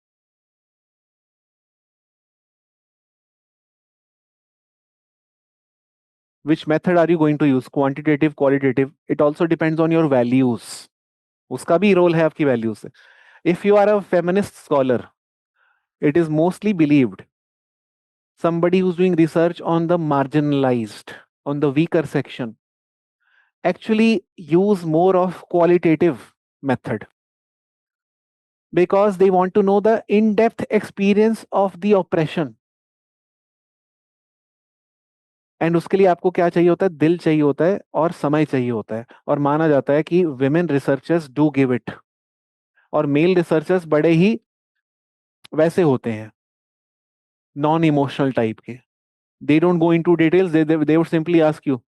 Which method are you going to use? Quantitative, qualitative? It also depends on your values. उसका भी role है आपकी values से. If you are a feminist scholar, it is mostly believed somebody who's doing research on the marginalized, on the weaker section, actually use more of qualitative method because they want to know the in-depth experience of the oppression. And उसके लिए आपको क्या चाहिए होता है? दिल चाहिए होता है और समय चाहिए होता है. और माना जाता है कि women researchers do give it, और मेल रिसर्चर्स बड़े ही वैसे होते हैं, नॉन इमोशनल टाइप के. They don't go into details, they would simply ask you,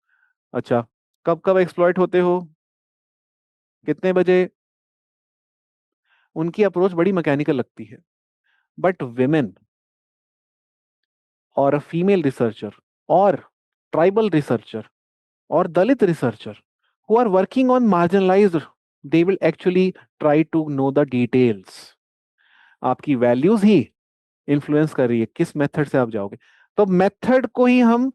अच्छा कब कब एक्सप्लॉइट होते हो, कितने बजे. उनकी अप्रोच बड़ी मैकेनिकल लगती है. बट विमेन और अ फीमेल रिसर्चर और ट्राइबल रिसर्चर और दलित researcher who are working on marginalized, they will actually try to know the details. आपकी वैल्यूज ही इन्फ्लुएंस कर रही है किस मेथड से आप जाओगे. तो मेथड को ही हम,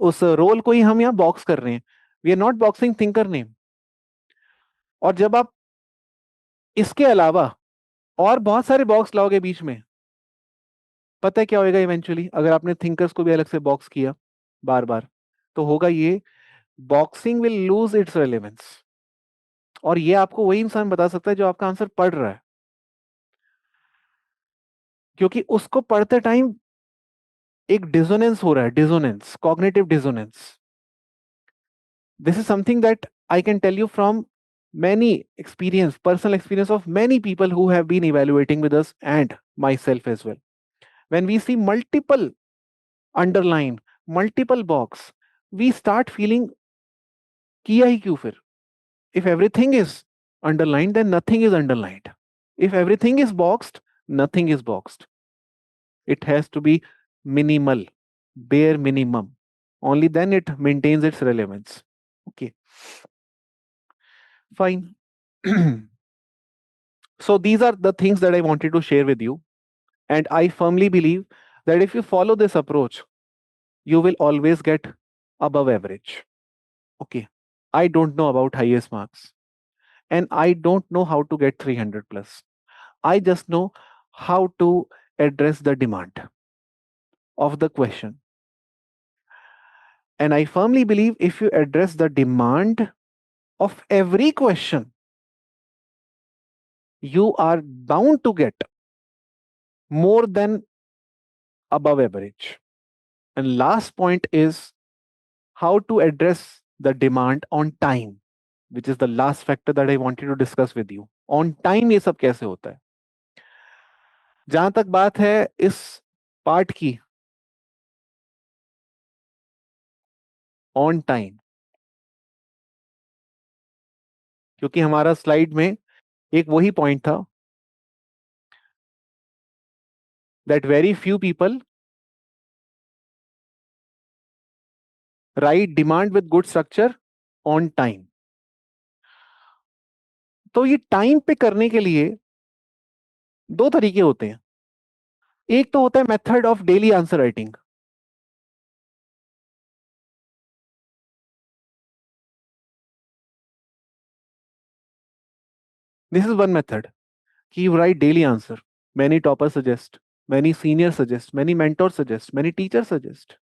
उस रोल को ही हम यहाँ बॉक्स कर रहे हैं. We are not boxing thinker name. और जब आप इसके अलावा और बहुत सारे बॉक्स लाओगे बीच में, पता है क्या होगा इवेंचुअली? अगर आपने थिंकर्स को भी अलग से बॉक्स किया बार बार, तो होगा ये, boxing will lose its relevance. और ये आपको वही इंसान बता सकता है जो आपका आंसर पढ़ रहा है, क्योंकि उसको पढ़ते टाइम एक डिसोनेंस हो रहा है, dissonance, cognitive dissonance. This is something that I can tell you from many experience, personal experience of many people who have been evaluating with us and myself as well. When we see multiple underline, multiple box, we start feeling किया ही क्यों फिर? If everything is underlined, then nothing is underlined. If everything is boxed, nothing is boxed. It has to be minimal, bare minimum. Only then it maintains its relevance. Okay, fine. So these are the things that I wanted to share with you. And I firmly believe that if you follow this approach, you will always get above average. Okay. I don't know about highest marks, and I don't know how to get 300 plus. I just know how to address the demand of the question. And I firmly believe if you address the demand of every question, you are bound to get more than above average. And last point is how to address the demand on time, which is the last factor that I wanted to discuss with you. On time ये सब कैसे होता है? जहां तक बात है इस पार्ट की, ऑन टाइम, क्योंकि हमारा स्लाइड में एक वही पॉइंट था that very few people right demand with good structure on time. तो ये टाइम पे करने के लिए दो तरीके होते हैं. एक तो होता है method of daily answer writing. This is one method कि you write daily answer. Many toppers suggest, many seniors suggest, many mentors suggest, many teachers suggest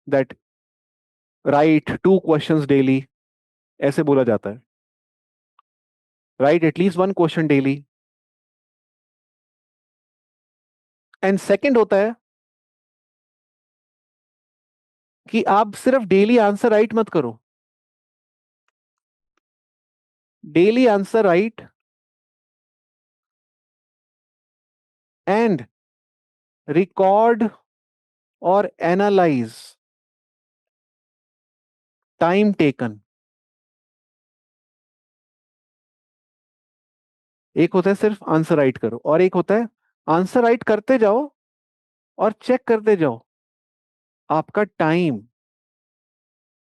that write 2 questions daily. ऐसे बोला जाता है. Write at least 1 question daily. And second होता है कि आप सिर्फ डेली आंसर राइट मत करो. Daily answer right and record और एनालाइज टाइम टेकन. एक होता है सिर्फ आंसर राइट करो, और एक होता है आंसर राइट करते जाओ और चेक करते जाओ आपका टाइम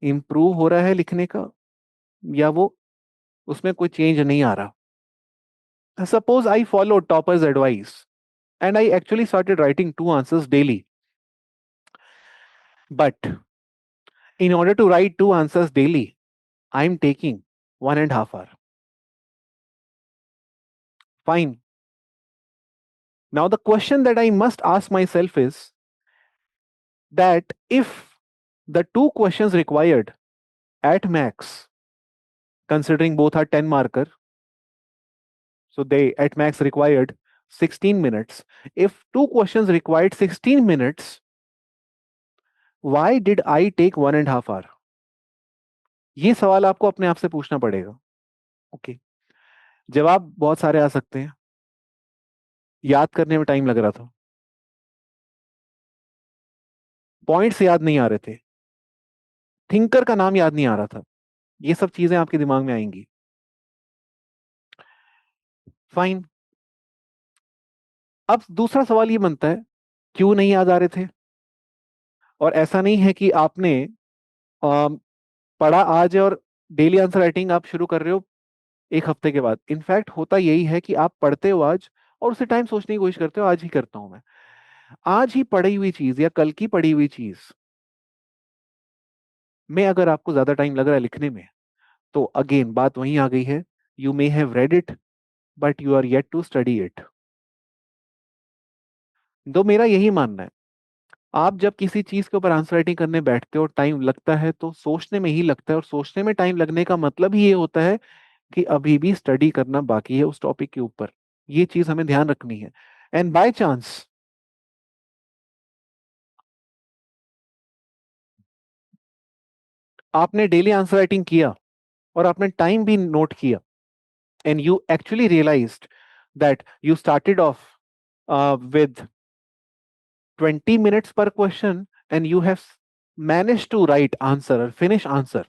इंप्रूव हो रहा है लिखने का, या वो उसमें कोई चेंज नहीं आ रहा? Suppose I follow toppers advice and I actually started writing 2 answers daily. But in order to write 2 answers daily, I'm taking 1.5 hours. Fine. Now, the question that I must ask myself is that if the two questions required at max, considering both are 10 marker, so they at max required 16 minutes. If two questions required 16 minutes, why did I take 1.5 hours? ये सवाल आपको अपने आप से पूछना पड़ेगा. Okay. जवाब बहुत सारे आ सकते हैं. याद करने में टाइम लग रहा था, पॉइंट्स याद नहीं आ रहे थे, थिंकर का नाम याद नहीं आ रहा था. ये सब चीजें आपके दिमाग में आएंगी. फाइन. अब दूसरा सवाल ये बनता है, क्यों नहीं याद आ रहे थे? और ऐसा नहीं है कि आपने पढ़ा आज और डेली आंसर राइटिंग आप शुरू कर रहे हो 1 हफ्ते के बाद. इनफैक्ट होता यही है कि आप पढ़ते हो आज और उसी टाइम सोचने की कोशिश करते हो, आज ही करता हूं मैं. आज ही पढ़ी हुई चीज या कल की पढ़ी हुई चीज में अगर आपको ज्यादा टाइम लग रहा है लिखने में, तो अगेन बात वहीं आ गई है. You may have read it but you are yet to study it. तो मेरा यही मानना है, आप जब किसी चीज के ऊपर आंसर राइटिंग करने बैठते हो, टाइम लगता है तो सोचने में ही लगता है, और सोचने में टाइम लगने का मतलब ही ये होता है कि अभी भी स्टडी करना बाकी है उस टॉपिक के ऊपर. ये चीज हमें ध्यान रखनी है. एंड बाय चांस आपने डेली आंसर राइटिंग किया और आपने टाइम भी नोट किया, and you actually realised that you started off with 20 minutes per question, and you have managed to write answer or finish answer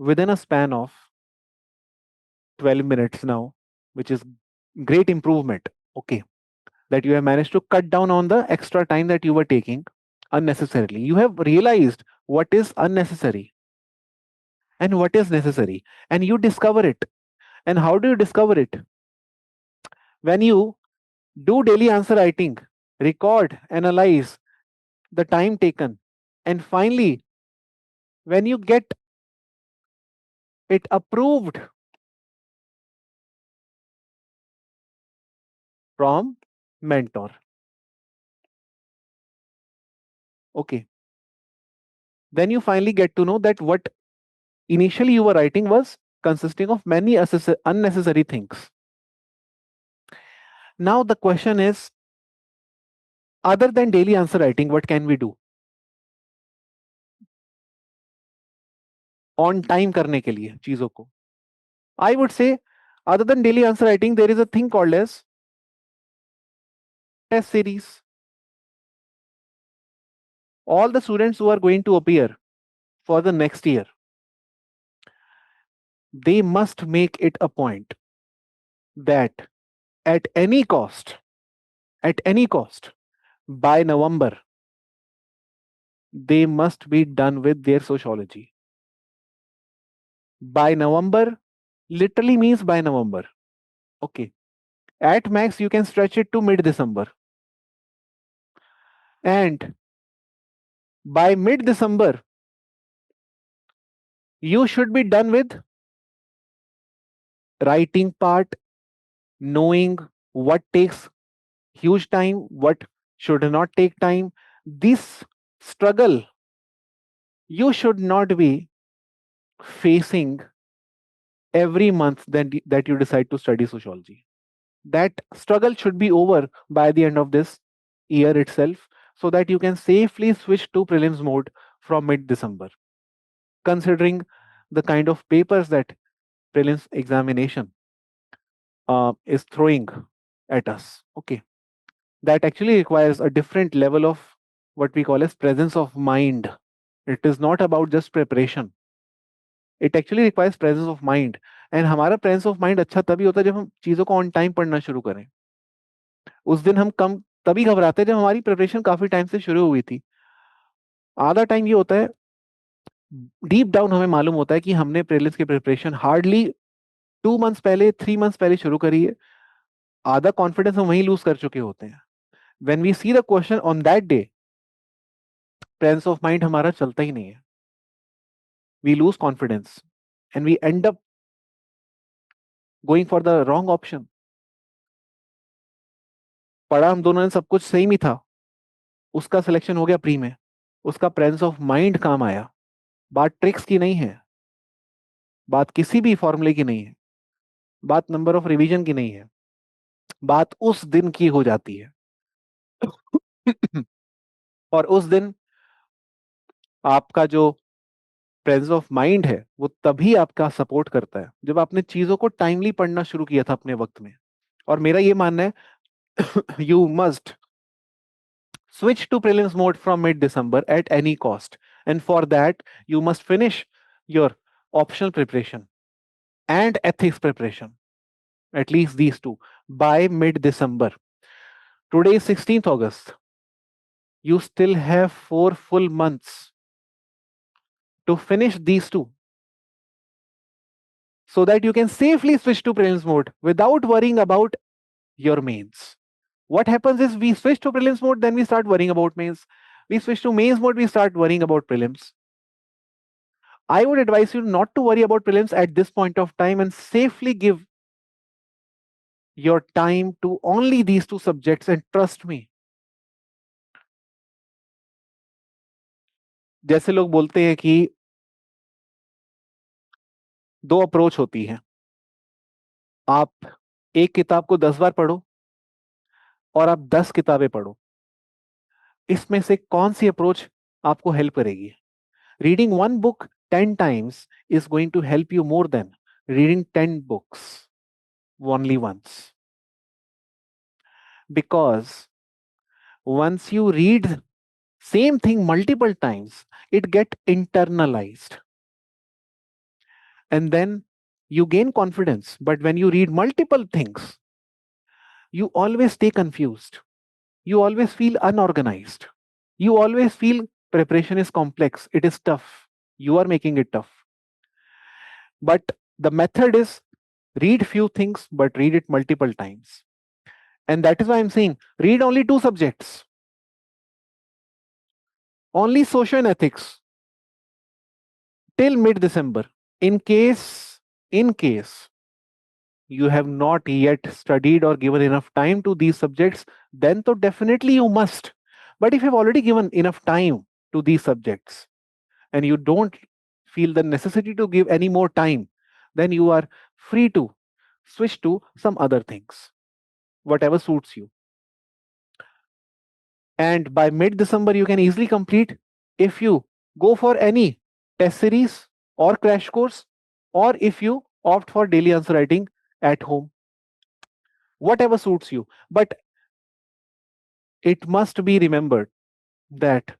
within a span of 12 minutes now, which is great improvement. Okay, that you have managed to cut down on the extra time that you were taking unnecessarily. You have realized what is unnecessary and what is necessary, and you discover it. And how do you discover it? When you do daily answer writing, record, analyze the time taken, and finally, when you get it approved from mentor. Okay. Then you finally get to know that what initially you were writing was consisting of many unnecessary things. Now the question is, other than daily answer writing, what can we do on time करने के लिए चीजों को? I would say, other than daily answer writing, there is a thing called as test series. All the students who are going to appear for the next year, they must make it a point that at any cost, at any cost, by November, they must be done with their sociology. By November literally means by November. Okay. At max, you can stretch it to mid December. And by mid December, you should be done with writing part, knowing what takes huge time, what should not take time. This struggle you should not be facing every month that you decide to study sociology. That struggle should be over by the end of this year itself, so that you can safely switch to prelims mode from mid December, considering the kind of papers that prelims examination is throwing at us. Okay, that actually requires a different level of what we call as presence of mind. It is not about just preparation. It actually requires presence of mind. And हमारा presence of mind अच्छा तभी होता है जब हम चीजों को on time पढ़ना शुरू करें. उस दिन हम कम तभी घबराते हैं जब हमारी प्रिपरेशन काफी टाइम से शुरू हुई थी. आधा टाइम ये होता है, डीप डाउन हमें मालूम होता है कि हमने प्रीलिम्स की प्रिपरेशन हार्डली 2 मंथ्स पहले, 3 मंथ्स पहले शुरू करी है। आधा कॉन्फिडेंस हम वहीं लूज कर चुके होते हैं। When we see the question on that day, presence of mind हमारा चलता ही नहीं है, we lose confidence and we end up going for the wrong option. पढ़ा हम दोनों ने सब कुछ सेम ही था, उसका सिलेक्शन हो गया प्री में, उसका प्रेजेंस ऑफ माइंड काम आया। बात ट्रिक्स की नहीं है, बात किसी भी फॉर्मूले की नहीं है, बात नंबर ऑफ रिवीजन की नहीं है, बात उस दिन की हो जाती है। और उस दिन आपका जो प्रेजेंस ऑफ माइंड है वो तभी आपका सपोर्ट करता है जब आपने चीजों को टाइमली पढ़ना शुरू किया था अपने वक्त में। और मेरा ये मानना है, you must switch to prelims mode from mid December at any cost, and for that you must finish your optional preparation and ethics preparation, at least these two, by mid December. Today is 16th August. You still have 4 full months to finish these two so that you can safely switch to prelims mode without worrying about your mains. What happens is we switch to prelims mode, then we start worrying about mains. We switch to mains mode, we start worrying about prelims. I would advise you not to worry about prelims at this point of time and safely give your time to only these two subjects, and trust me, जैसे लोग बोलते हैं कि दो approach होती है, आप एक किताब को 10 बार पढ़ो और आप 10 किताबें पढ़ो, इसमें से कौन सी अप्रोच आपको हेल्प करेगी? Reading one book 10 times is going to help you more than reading 10 books only once, because once you read same thing multiple times, it get internalized and then you gain confidence. But when you read multiple things, you always stay confused, you always feel unorganized, you always feel preparation is complex, it is tough, you are making it tough. But the method is read few things but read it multiple times, and that is why I'm saying read only two subjects, only social and ethics, till mid December. In case you have not yet studied or given enough time to these subjects, then so definitely you must. But if you've already given enough time to these subjects and you don't feel the necessity to give any more time, then you are free to switch to some other things, whatever suits you. And by mid December, you can easily complete if you go for any test series or crash course, or if you opt for daily answer writing at home, whatever suits you. But it must be remembered that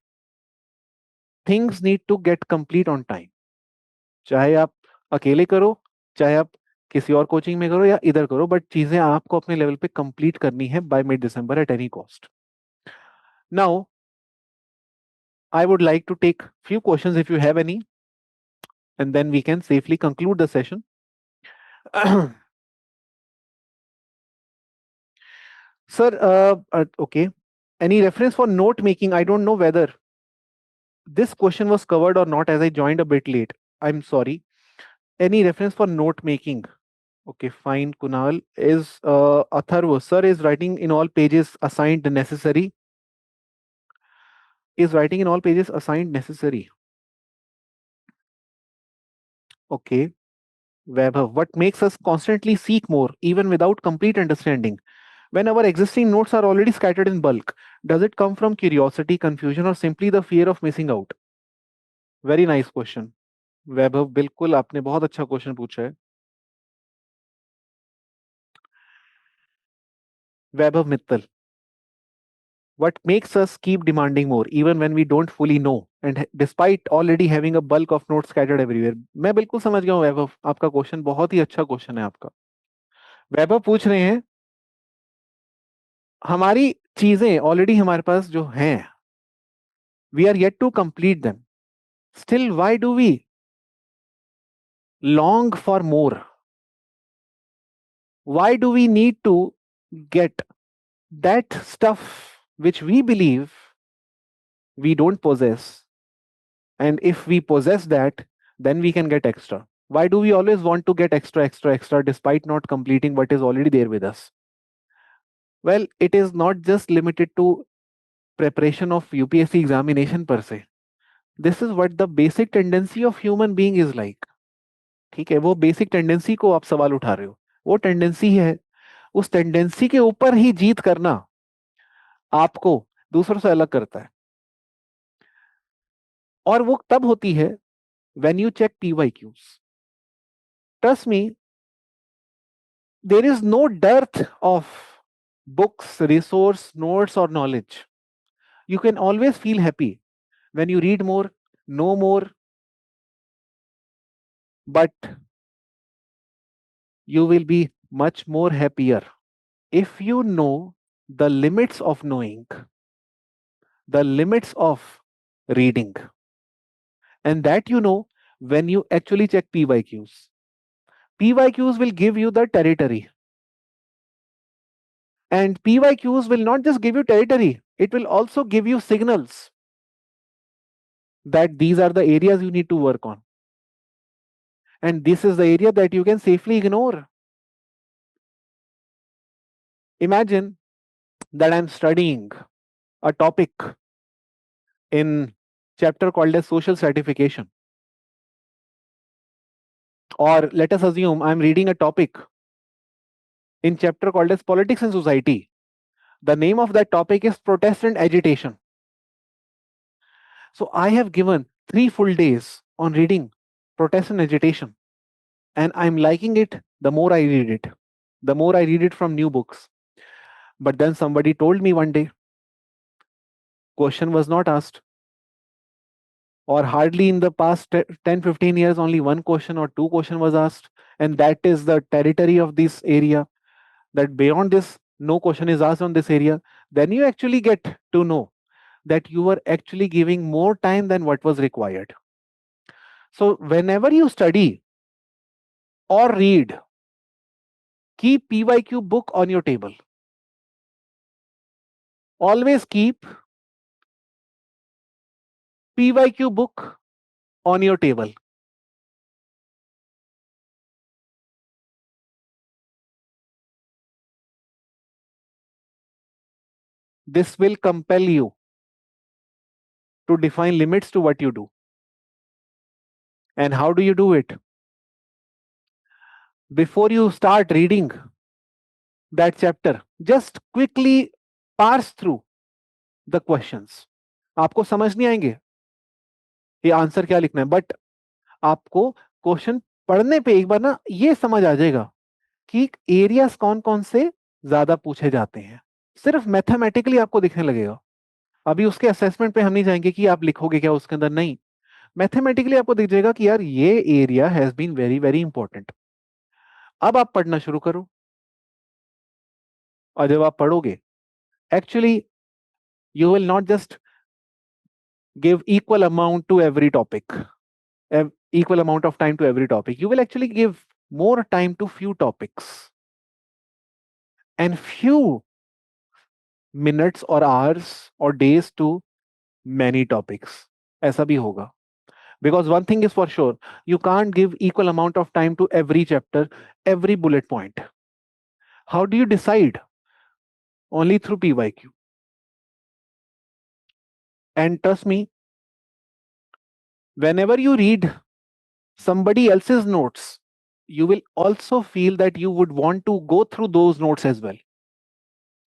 things need to get complete on time. चाहे आप अकेले करो, चाहे आप किसी और coaching में करो या इधर करो, बट चीजें आपको अपने लेवल पे कंप्लीट करनी है by mid December at any cost. Now I would like to take few questions if you have any, and then we can safely conclude the session. Sir, okay. Any reference for note making? I don't know whether this question was covered or not as I joined a bit late. I'm sorry. Any reference for note making? Okay, fine. Kunal is Atharva. Sir is writing in all pages assigned necessary. Is writing in all pages assigned necessary. Okay. Vaibhav, what makes us constantly seek more, even without complete understanding? When our existing notes are already scattered in bulk, does it come from curiosity, confusion, or simply the fear of missing out? Very nice question Vaibhav, बिल्कुल आपने बहुत अच्छा question पूछा है. वैभव Mittal, what makes us keep demanding more even when we don't fully know and despite already having a bulk of notes scattered everywhere? मैं बिल्कुल समझ गया हूँ वैभव, आपका क्वेश्चन बहुत ही अच्छा क्वेश्चन है आपका. वैभव पूछ रहे हैं हमारी चीजें ऑलरेडी हमारे पास जो हैं We are yet to complete them. Still, why do we long for more? Why do we need to get that stuff which we believe we don't possess? And if we possess that, then we can get extra. Why do we always want to get extra, extra, extra despite not completing what is already there with us? Well, it is not just limited to preparation of UPSC examination per se. This is what the basic tendency of human being is like. ठीक है, वो basic tendency को आप सवाल उठा रहे हो, वो टेंडेंसी है, उस टेंडेंसी के ऊपर ही जीत करना आपको दूसरों से अलग करता है। और वो तब होती है when you check PYQs. Trust me, there is no dearth of books, resource, notes, or knowledge. You can always feel happy when you read more, know more, but you will be much more happier if you know the limits of knowing, the limits of reading, and that you know when you actually check PYQs. PYQs will give you the territory, and PYQs will not just give you territory, it will also give you signals that these are the areas you need to work on. And this is the area that you can safely ignore. Imagine that I'm studying a topic in chapter called as social stratification. Or let us assume I'm reading a topic in chapter called as politics and society. The name of that topic is Protestant agitation. So I have given 3 full days on reading Protestant agitation, and I'm liking it the more I read it, the more I read it from new books. But then somebody told me one day, question was not asked, or hardly in the past 10-15 years only one question or two question was asked, and that is the territory of this area, that beyond this no question is asked on this area. Then you actually get to know that you were actually giving more time than what was required. So whenever you study or read, keep PYQ book on your table. Always keep PYQ book on your table. This will compel you to define limits to what you do. And how do you do it? Before you start reading that chapter, just quickly parse through the questions. आपको समझ नहीं आएंगे ये answer क्या लिखना है, but आपको question पढ़ने पे एक बार ना ये समझ आ जाएगा कि एरियाज कौन कौन से ज्यादा पूछे जाते हैं। सिर्फ मैथमेटिकली आपको दिखने लगेगा। अभी उसके असेसमेंट पे हम नहीं जाएंगे कि आप लिखोगे क्या उसके अंदर, नहीं, मैथमेटिकली आपको दिख जाएगा कि यार ये area has been very very important. अब आप पढ़ना शुरू करो, और जब आप पढ़ोगे actually you will not just give equal amount to every topic, equal amount of time to every topic. You will actually give more time to few topics and few minutes or hours or days to many topics. ऐसा भी होगा. Because one thing is for sure, you can't give equal amount of time to every chapter, every bullet point. How do you decide? Only through PYQ. And trust me, whenever you read somebody else's notes, you will also feel that you would want to go through those notes as well.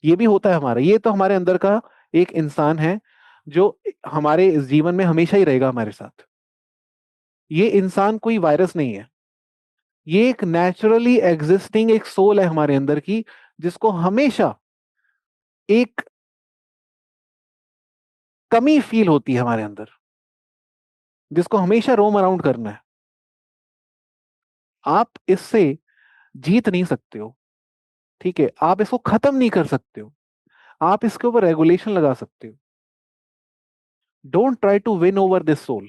ये भी होता है हमारा, ये तो हमारे अंदर का एक इंसान है जो हमारे इस जीवन में हमेशा ही रहेगा हमारे साथ। ये इंसान कोई वायरस नहीं है, ये एक नेचुरली एग्जिस्टिंग एक सोल है हमारे अंदर की, जिसको हमेशा एक कमी फील होती है हमारे अंदर, जिसको हमेशा रोम अराउंड करना है। आप इससे जीत नहीं सकते हो, ठीक है, आप इसको खत्म नहीं कर सकते हो, आप इसके ऊपर रेगुलेशन लगा सकते हो, Don't try to win over this soul.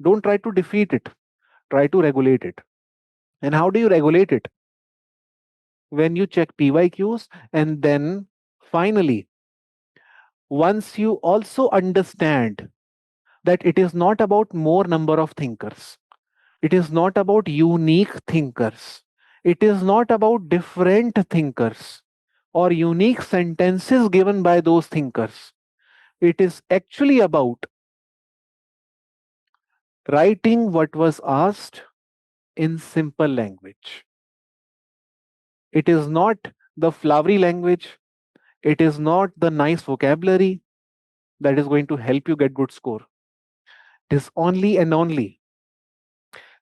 Don't try to defeat it. Try to regulate it. And how do you regulate it? When you check PYQs, and then finally, once you also understand that it is not about more number of thinkers, it is not about unique thinkers, it is not about different thinkers or unique sentences given by those thinkers. It is actually about writing what was asked in simple language. It is not the flowery language, it is not the nice vocabulary that is going to help you get good score. It is only and only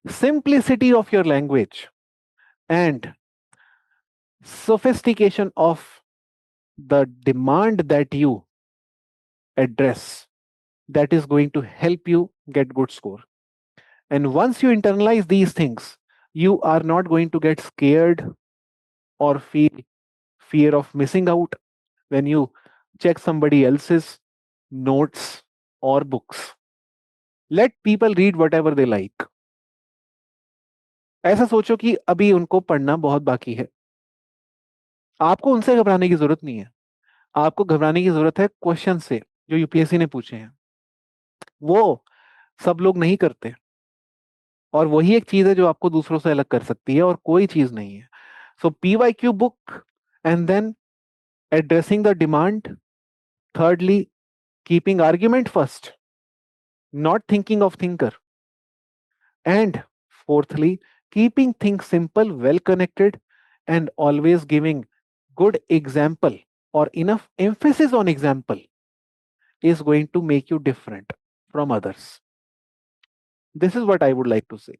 simplicity of your language and sophistication of the demand that you address that is going to help you get good score. And once you internalize these things, you are not going to get scared or feel fear of missing out when you check somebody else's notes or books. Let people read whatever they like. ऐसा सोचो कि अभी उनको पढ़ना बहुत बाकी है. आपको उनसे घबराने की जरूरत नहीं है. आपको घबराने की जरूरत है क्वेश्चन से जो यूपीएससी ने पूछे हैं. वो सब लोग नहीं करते. और वही एक चीज है जो आपको दूसरों से अलग कर सकती है और कोई चीज नहीं है. So PYQ book and then addressing the demand. Thirdly, keeping argument first, not thinking of thinker. And fourthly, keeping things simple, well connected, and always giving good example or enough emphasis on example is going to make you different from others. This is what I would like to say.